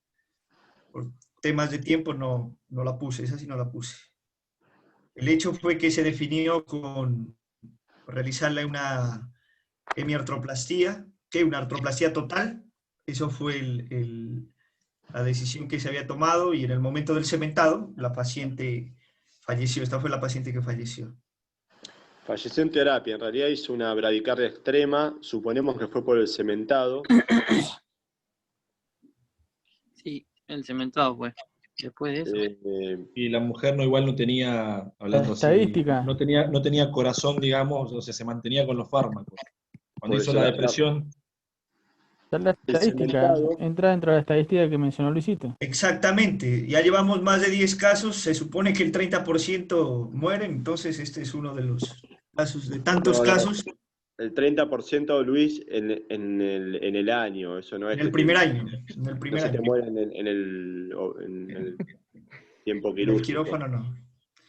A: por temas de tiempo no la puse, esa sí no la puse. El hecho fue que se definió con realizarle una hemiartroplastía, una artroplastía total. Eso fue la decisión que se había tomado y en el momento del cementado la paciente falleció. Esta fue la paciente que falleció.
H: Falleció en terapia, en realidad hizo una bradicardia extrema, suponemos que fue por el cementado.
J: Sí, el cementado fue. Después de eso.
D: Y la mujer igual no tenía, hablando así,
B: Estadística.
D: no tenía corazón, digamos, o sea, se mantenía con los fármacos. Cuando
H: Por
D: hizo
H: eso
D: la
H: la-
D: depresión,
B: Está la
H: El
B: estadística.
H: cementado-
B: Entra dentro de la estadística que mencionó Luisito.
A: Exactamente, ya llevamos más de 10 casos, se supone que el 30% mueren, entonces este es uno de los casos, de tantos
H: No,
A: casos
H: el 30%, Luis, en el año, eso no es
A: en el
H: que
A: primer
H: te,
A: año, en el
H: no
A: primer
H: se te
A: año.
H: mueren en el tiempo
A: En el
H: quirúrgico.
A: quirófano no.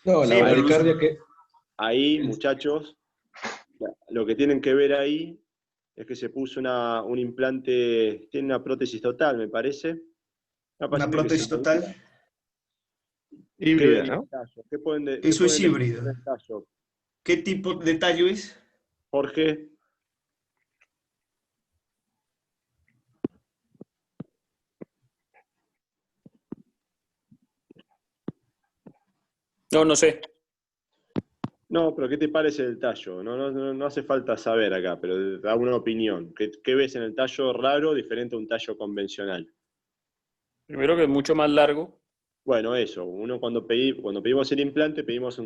D: no,
A: Sí,
D: la
A: pero
D: bradicardia que...
H: Ahí, muchachos, lo que tienen que ver ahí es que se puso un implante, tiene una prótesis total, me parece. Una
A: una
H: paciente que
A: prótesis
H: se
A: total,
H: movía. ¿Qué
C: Híbrida,
H: ven en
C: ¿no?
H: el tallo? ¿Qué pueden
A: eso es
H: decir
A: híbrido.
H: del tallo?
A: ¿Qué tipo de tallo es?
H: Jorge,
E: No sé.
H: no, pero ¿qué te parece el tallo? No hace falta saber acá, pero da una opinión. ¿Qué ves en el tallo raro diferente a un tallo convencional?
E: Primero que es mucho más largo.
H: Bueno, eso. Cuando pedimos el implante, pedimos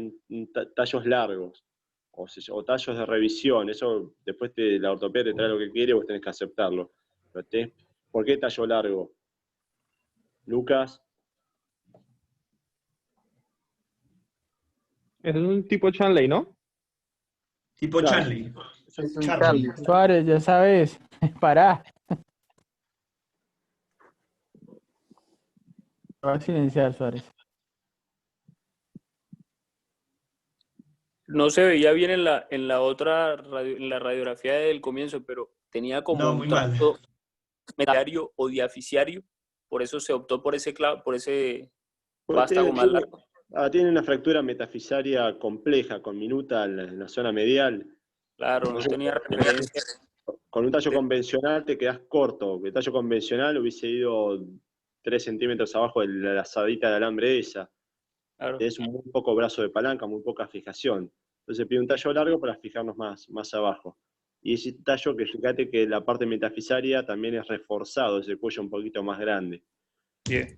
H: tallos largos o tallos de revisión. Eso después la ortopedia te trae lo que quiere y vos tenés que aceptarlo. ¿Por qué tallo largo? Lucas,
C: Es un tipo Chanley, ¿no?
A: Tipo
H: Claro.
A: Chanley.
J: Es un
A: Charlie.
J: Charlie.
B: Suárez, ya sabes, pará. Va a silenciar Suárez.
E: No se veía bien en la otra en la radiografía del comienzo, pero tenía como
A: No,
E: un
A: muy mal.
E: trazo metafisario o diafisario, por eso se optó por ese vástago más largo.
H: tiene una fractura metafisaria compleja, con minuta en la zona medial.
E: Claro, no tenía referencia.
H: Con un tallo convencional te quedás corto. El tallo convencional hubiese ido 3 centímetros abajo de la asadita de alambre esa.
E: Claro.
H: Tenés un muy poco brazo de palanca, muy poca fijación. Entonces pide un tallo largo para fijarnos más abajo. Y ese tallo, que fíjate que la parte metafisaria también es reforzado, ese cuello un poquito más grande.
E: Bien.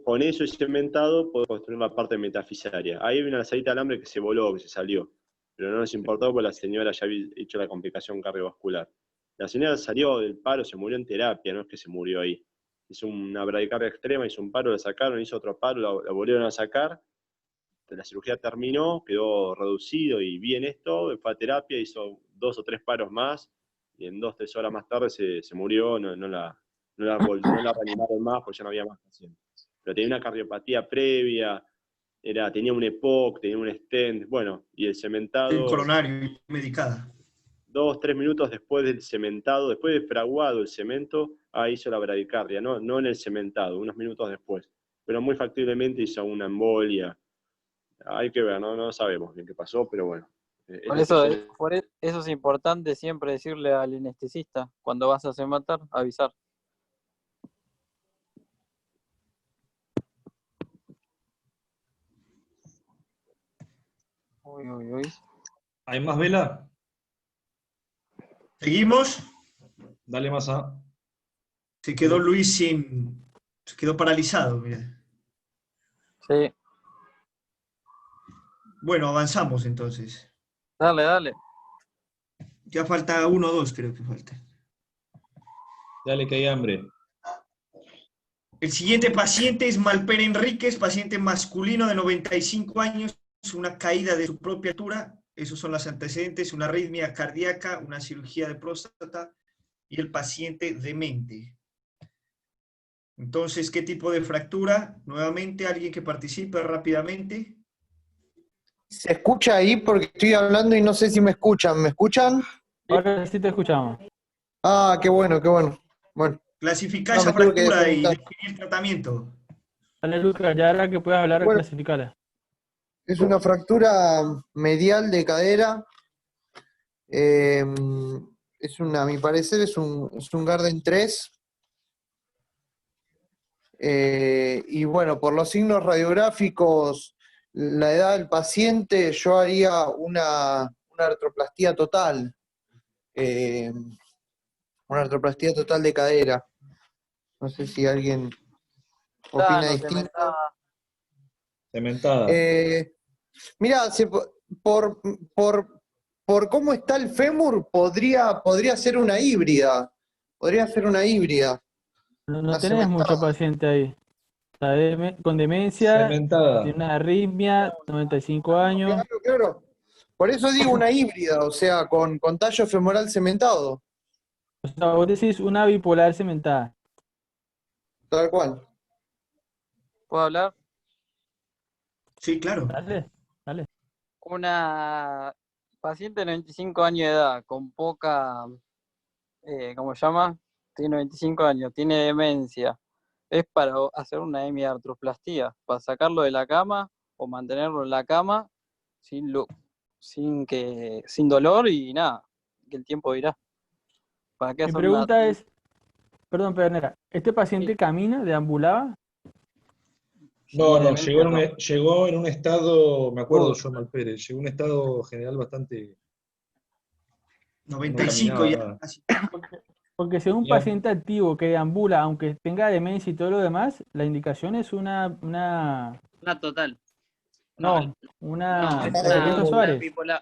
H: Con eso y cementado puedo construir la parte metafisaria. Ahí hay una asadita de alambre que se voló, que se salió. Pero no nos importó porque la señora ya había hecho la complicación cardiovascular. La señora salió del paro, se murió en terapia, no es que se murió ahí. Hizo una bradicardia extrema, hizo un paro, la sacaron, hizo otro paro, la volvieron a sacar. La cirugía terminó, quedó reducido y bien esto, fue a terapia, hizo 2 o 3 paros más y en 2 o 3 horas más tarde se murió, no la reanimaron más porque ya no había más pacientes. Pero tenía una cardiopatía previa, tenía un EPOC, tenía un stent, bueno, y el
A: El
H: cementado,
A: coronario, medicada.
H: 2 o 3 minutos después del cementado, después de fraguado el cemento, hizo la bradicardia, no en el cementado, unos minutos después. Pero muy factiblemente hizo una embolia. Hay que ver, no sabemos bien qué pasó, pero bueno.
J: Por
H: Esto
J: eso,
H: sucede.
J: eso es importante siempre decirle al anestesista, cuando vas a hacer matar, avisar. Uy.
D: ¿Hay más vela?
A: ¿Seguimos?
D: Dale, Massa.
A: Se quedó Luis se quedó paralizado, mira.
J: Sí,
A: Bueno, avanzamos entonces.
J: dale.
A: Ya falta 1 o 2, creo que falta.
D: Dale que hay hambre.
A: El siguiente paciente es Malper Enríquez, paciente masculino de 95 años, una caída de su propia altura. Esos son los antecedentes, una arritmia cardíaca, una cirugía de próstata y el paciente demente. Entonces, ¿qué tipo de fractura? Nuevamente, alguien que participe rápidamente.
I: ¿Se escucha ahí? Porque estoy hablando y no sé si me escuchan. ¿Me escuchan?
B: Ahora sí te escuchamos.
I: Ah, qué bueno, qué bueno. Bueno,
A: Clasificar
I: no,
A: esa
I: me tuve que
A: fractura y
I: desconectar.
A: definir tratamiento.
B: Dale, Lucas, ya era que puedas hablar,
I: Bueno,
B: clasificarla.
I: es una fractura medial de cadera. A mi parecer, es un Garden 3. Y bueno, por los signos radiográficos, la edad del paciente, yo haría una artroplastía total. Una artroplastía total de cadera. No sé si alguien opina
J: Plano,
I: distinto.
D: Cementada.
I: Mira, por cómo está el fémur, podría ser una híbrida. Podría ser una híbrida.
B: No
I: Una
B: tenés mucho
I: cementada.
B: paciente ahí. Está con demencia,
D: Cementada.
B: tiene una arritmia, 95 años.
I: Claro. Por eso digo una híbrida, o sea, con tallo femoral cementado.
B: O sea, vos decís una bipolar cementada.
I: Tal cual.
J: ¿Puedo hablar?
A: Sí, claro.
B: Dale.
J: Una paciente de 95 años de edad, con poca, ¿cómo se llama? Tiene 95 años, tiene demencia. Es para hacer una hemiartroplastía, para sacarlo de la cama o mantenerlo en la cama sin dolor y nada, que el tiempo dirá. ¿Para qué
B: Mi
J: hacer
B: pregunta es, perdón, Pedernera, ¿este paciente camina, deambulaba?
D: No,
J: demencia
D: llegó en un estado, me acuerdo
J: Oh.
D: yo, Malpérez, llegó en un estado general bastante...
A: 95
D: no
A: ya.
D: caminaba
A: Casi.
B: Porque si es un
D: Ya.
B: paciente activo que deambula, aunque tenga demencia y todo lo demás, la indicación es una
J: total.
B: Ernesto Suárez,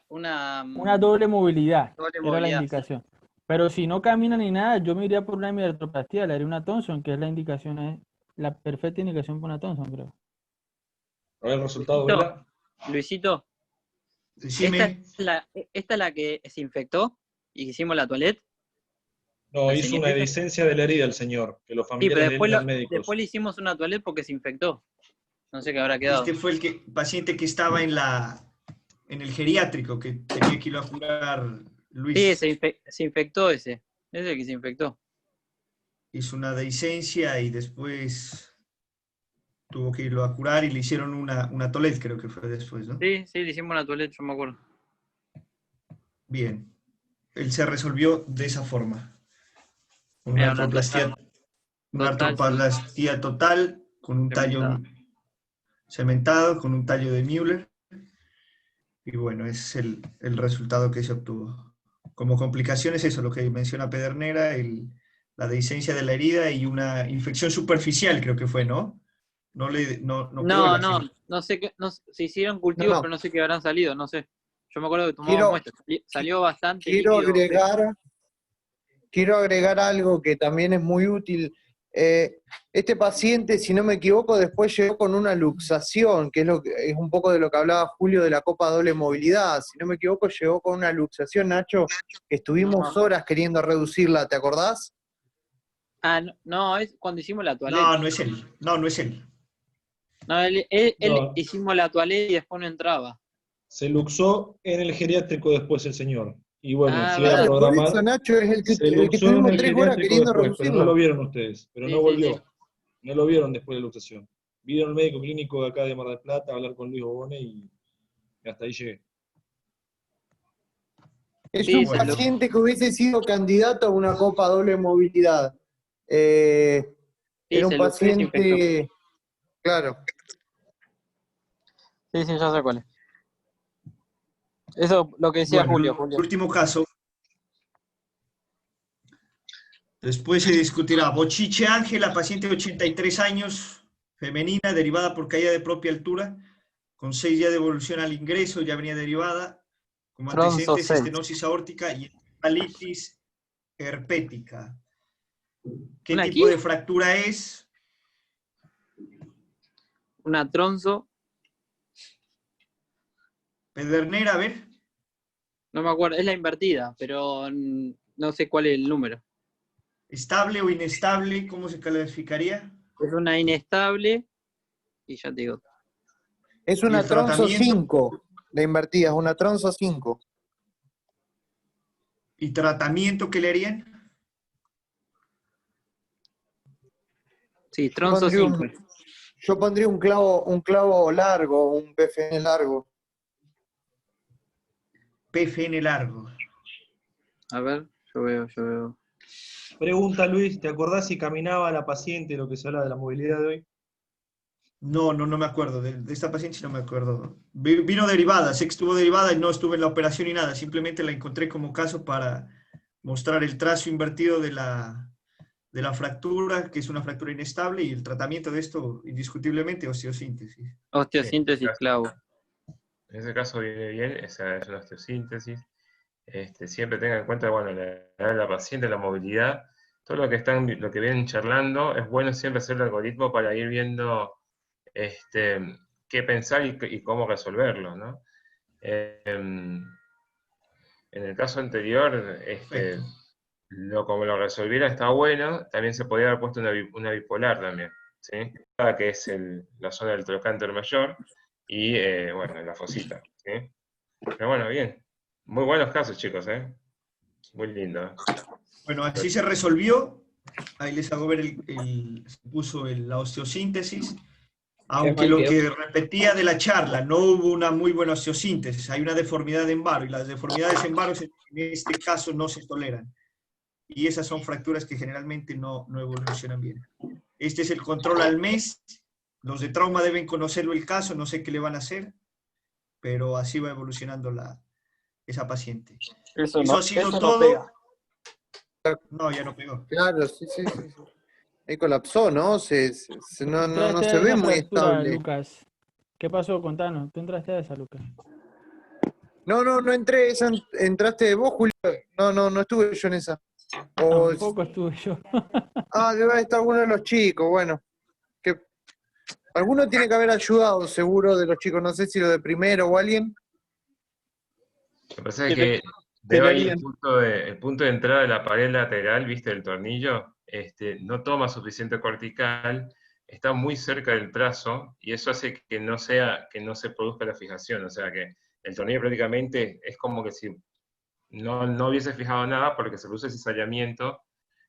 B: una doble movilidad, era la indicación. Pero si no camina ni nada, yo me iría por una hemiartroplastía, le haría una Thompson, que es la indicación, es la perfecta indicación por una Thompson, creo.
D: A ver el resultado, Vela.
J: Luisito,
A: Decime.
J: ¿esta es la que se infectó y que hicimos la toilette?
D: No,
J: ¿La
D: hizo
J: señora
D: una
J: esa?
D: licencia de la herida el señor, que los
J: Sí,
D: familiares
J: pero
D: de él eran médicos.
J: después le hicimos una toilette porque se infectó. No sé qué habrá quedado.
A: Este fue el paciente que estaba en el geriátrico, que tenía que ir a curar Luis.
J: Sí, se infectó ese. Ese es el que se infectó.
A: Hizo una dehiscencia y después tuvo que irlo a curar y le hicieron una tolet, creo que fue después, ¿no?
J: Sí, le hicimos una toilette, yo me acuerdo.
A: Bien. Él se resolvió de esa forma. Una
J: Era
A: artroplastía total con un tallo cementado, con un tallo de Müller. Y bueno, es el resultado que se obtuvo. Como complicaciones, eso, lo que menciona Pedernera, la dehiscencia de la herida y una infección superficial, creo que fue, ¿no? No
J: sé qué, se hicieron cultivos,
I: No.
J: pero no sé qué habrán salido, no sé. Yo me acuerdo que tomamos muestras, salió bastante líquido.
I: Quiero agregar algo que también es muy útil. Este paciente, si no me equivoco, después llegó con una luxación, que es un poco de lo que hablaba Julio de la copa doble movilidad. Si no me equivoco, llegó con una luxación, Nacho, que estuvimos horas queriendo reducirla, ¿te acordás?
J: Ah, no, es cuando hicimos la toilette.
A: No, no es él. No es él.
J: No, él
D: No.
J: hicimos la toilette y después no entraba.
D: Se luxó en el geriátrico después el señor. Y bueno, se iba a
I: Claro, por
D: programar.
I: eso, Nacho, es el que
D: Se luxó en
I: estuvimos
D: el
I: 3 horas
D: geriátrico
I: queriendo
D: después, pero no
I: reducirlo.
D: lo vieron ustedes. Pero
J: Sí,
D: no volvió.
J: sí.
D: No lo vieron después de la luxación. Vieron el médico clínico de acá de Mar del Plata a hablar con Luis Bobone y hasta ahí llegué.
I: Es un paciente que hubiese sido candidato a una copa doble movilidad. Era un paciente... Claro.
J: Sí, ya sé cuál es. Eso lo que decía
A: Bueno,
J: Julio.
A: el último caso. Después se discutirá Bochiche Ángela, paciente de 83 años, femenina, derivada por caída de propia altura, con 6 días de evolución al ingreso, ya venía derivada, como antecedentes
J: Tronzo
A: estenosis aórtica y encefalitis herpética. ¿Qué
J: ¿Una
A: tipo
J: qué?
A: de fractura es?
J: Una tronzo,
A: Pedernera, a ver.
J: no me acuerdo, es la invertida, pero no sé cuál es el número.
A: ¿Estable o inestable? ¿Cómo se clasificaría?
J: Es una inestable y ya te digo.
I: Es
A: ¿Y
I: una
A: el
I: tronzo
A: tratamiento?
I: 5, la invertida, es una tronzo 5.
A: ¿Y tratamiento que le harían?
J: Sí, tronzo 5.
I: Yo pondría un clavo largo, un PFN largo.
A: PFN largo.
J: A ver, yo veo.
D: Pregunta Luis, ¿te acordás si caminaba la paciente, lo que se habla de la movilidad de hoy?
A: No me acuerdo. De esta paciente sí no me acuerdo. Vino derivada, sé que estuvo derivada y no estuve en la operación ni nada. Simplemente la encontré como caso para mostrar el trazo invertido de la fractura, que es una fractura inestable, y el tratamiento de esto, indiscutiblemente, osteosíntesis.
J: Osteosíntesis clavo.
F: En ese caso viene bien, esa es una osteosíntesis. Siempre tengan en cuenta, bueno, la edad de la paciente, la movilidad, todo lo que vienen charlando, es bueno siempre hacer el algoritmo para ir viendo qué pensar y cómo resolverlo, ¿no? En el caso anterior, como lo resolviera está bueno, también se podría haber puesto una bipolar también, ¿sí? Que es la zona del trocánter mayor y, bueno, la fosita, ¿sí? Pero bueno, bien. Muy buenos casos, chicos, ¿eh? Muy lindo.
A: Bueno, así se resolvió. Ahí les hago ver se puso la osteosíntesis. Aunque
J: mal
A: lo
J: quedó.
A: que repetía de la charla, no hubo una muy buena osteosíntesis, hay una deformidad en varo y las deformidades en varos en este caso no se toleran. Y esas son fracturas que generalmente no evolucionan bien. Este es el control al mes. Los de trauma deben conocerlo el caso, no sé qué le van a hacer, pero así va evolucionando esa paciente.
J: Eso
A: ha sido
J: no
A: todo.
J: pega.
A: No, ya no pegó.
I: Claro, sí. Ahí colapsó, ¿no? No se
B: Entraste a
I: ve
B: esa
I: muy
B: fractura,
I: estable.
B: Lucas. ¿Qué pasó? Contanos. ¿Tú entraste a esa, Lucas?
I: No entré, entraste vos, Julio. No estuve yo en esa.
B: Tampoco estuve yo.
I: Debe estar alguno de los chicos, bueno. Alguno tiene que haber ayudado, seguro, de los chicos. No sé si lo de primero o alguien.
F: Lo que pasa es que veo ahí el punto de entrada de la pared lateral, ¿viste? El tornillo, no toma suficiente cortical, está muy cerca del trazo, y eso hace que no se produzca la fijación. O sea que el tornillo prácticamente es como que si no hubiese fijado nada, porque se produce cizallamiento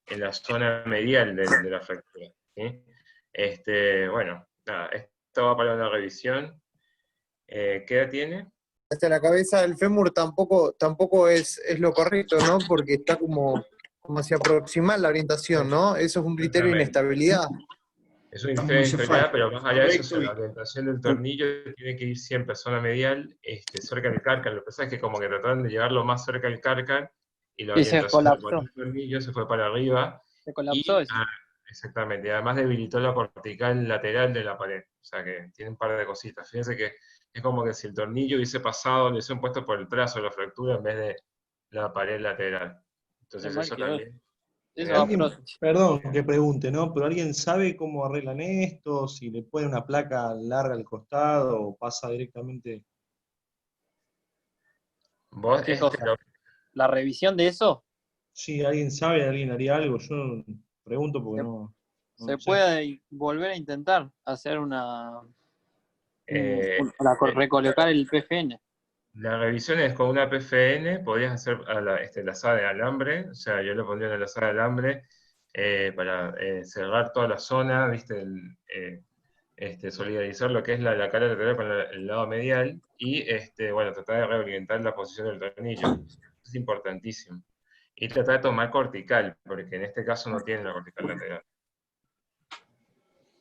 F: en la zona medial de la fractura, ¿sí? Bueno, nada, esto va para una revisión. ¿Qué edad tiene?
I: Hasta la cabeza del fémur tampoco es lo correcto, ¿no? Porque está como hacia aproximar la orientación, ¿no? Eso es un criterio de inestabilidad.
F: Es una criterio de inestabilidad, pero más allá de eso, la orientación del tornillo tiene que ir siempre a zona medial, cerca del cárcar. Lo que pasa es que como que trataron de llevarlo más cerca del cárcar y la orientación del tornillo se fue para arriba.
J: Se colapsó eso.
F: Exactamente, y además debilitó la cortical lateral de la pared. O sea que tiene un par de cositas. Fíjense que es como que si el tornillo hubiese pasado, le hubiesen puesto por el trazo de la fractura en vez de la pared lateral. Entonces eso también.
D: Perdón que pregunte, ¿no? Pero ¿alguien sabe cómo arreglan esto? Si le ponen una placa larga al costado o pasa directamente.
F: ¿Vos,
J: ¿Qué cosa? ¿La revisión de eso?
D: Sí, ¿alguien sabe? ¿Alguien haría algo? Yo pregunto porque
J: se puede volver a intentar hacer recolocar el PFN.
F: La revisión es con una PFN, podrías hacer la lazada de alambre, o sea, yo le pondría una lazada de alambre para cerrar toda la zona, ¿viste? Solidarizar lo que es la cara lateral con el lado medial y bueno, tratar de reorientar la posición del tornillo. Es importantísimo. Y tratar de tomar cortical, porque en este caso no tiene la cortical lateral.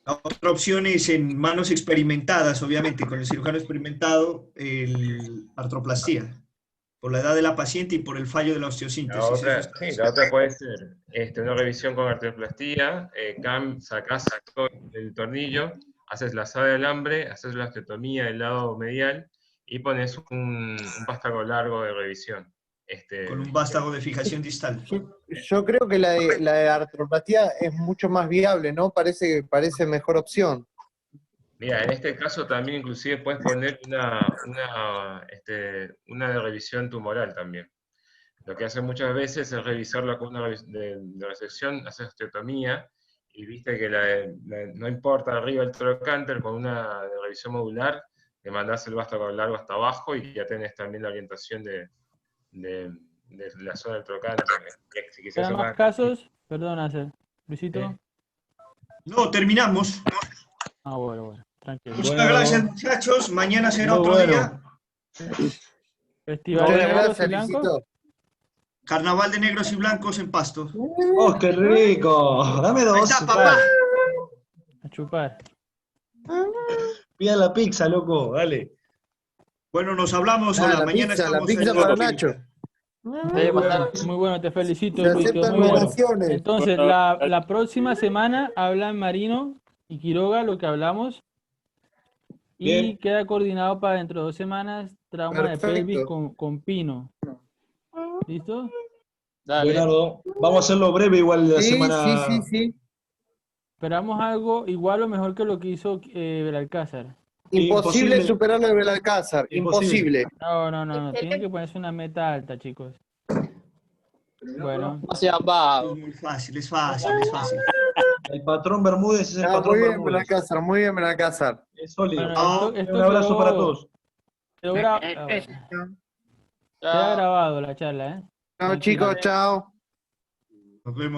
A: La otra opción es en manos experimentadas, obviamente, con el cirujano experimentado, el artroplastía. por la edad de la paciente y por el fallo de la
F: La
A: osteosíntesis.
F: otra,
A: Eso
F: sí, la otra puede ser una revisión con arterioplastía, sacás todo el tornillo, haces la lazada de alambre, haces la osteotomía del lado medial y pones un vástago largo de revisión.
A: con un vástago de fijación distal.
I: Yo creo que la de artroplastía es mucho más viable, ¿no? Parece mejor opción.
F: Mira, en este caso también inclusive puedes poner una de revisión tumoral también. Lo que hacen muchas veces es revisarlo con una de resección, hacer osteotomía, y viste que no importa arriba el trocánter, con una de revisión modular, le mandás el vástago largo hasta abajo y ya tenés también la orientación de la zona del trocánter. Si quisieras
B: ¿Quedan más casos? Perdón, Acer. Luisito.
A: No, terminamos.
B: Ah, bueno, tranquilo.
A: Muchas
D: Bueno.
A: gracias, muchachos. Mañana será
D: Muy
A: otro
D: bueno.
A: día.
B: Festival de
I: Muchas
B: Negros y
I: gracias,
B: Blancos.
I: Luisito.
A: Carnaval de negros y blancos en Pasto.
D: ¡Oh, qué rico! Dame
A: Ahí
D: dos.
A: está, papá.
B: A chupar.
D: Pida la pizza, loco, dale.
A: Bueno, nos hablamos.
I: Ah,
A: Hola,
I: la
A: mañana
I: pizza
A: estamos
I: para
A: en-
I: Nacho.
B: Muy bueno, te felicito,
I: Se
B: Luis.
I: aceptan
B: Muy bueno.
I: donaciones.
B: Entonces,
E: Bueno,
B: la próxima semana hablan Marino y Quiroga, lo que hablamos. Y
D: Bien.
B: queda coordinado para dentro de 2 semanas, trauma de pelvis
I: Perfecto.
B: con Pino. ¿Listo?
J: Dale.
D: Buenardo. Vamos a hacerlo breve igual la
I: Sí,
D: semana.
I: sí.
B: Esperamos algo igual o mejor que lo que hizo Belalcázar.
I: Imposible
D: Imposible.
I: superar el Belalcázar.
D: Imposible.
I: Imposible.
B: No. Tienen que ponerse una meta alta, chicos. Bueno,
J: No seas vago.
A: Es muy fácil, es fácil, es fácil.
D: El patrón Bermúdez es el
I: Ah,
D: patrón
I: muy bien,
D: Bermúdez.
I: Belalcázar. Muy bien, Belalcázar.
D: Es sólido.
B: bueno, esto
D: Un abrazo
B: quedó-
D: para todos.
B: quedó queda grabado la charla, ¿eh?
I: Chao,
B: Tranquilo.
I: chicos. Chao.
A: Nos vemos.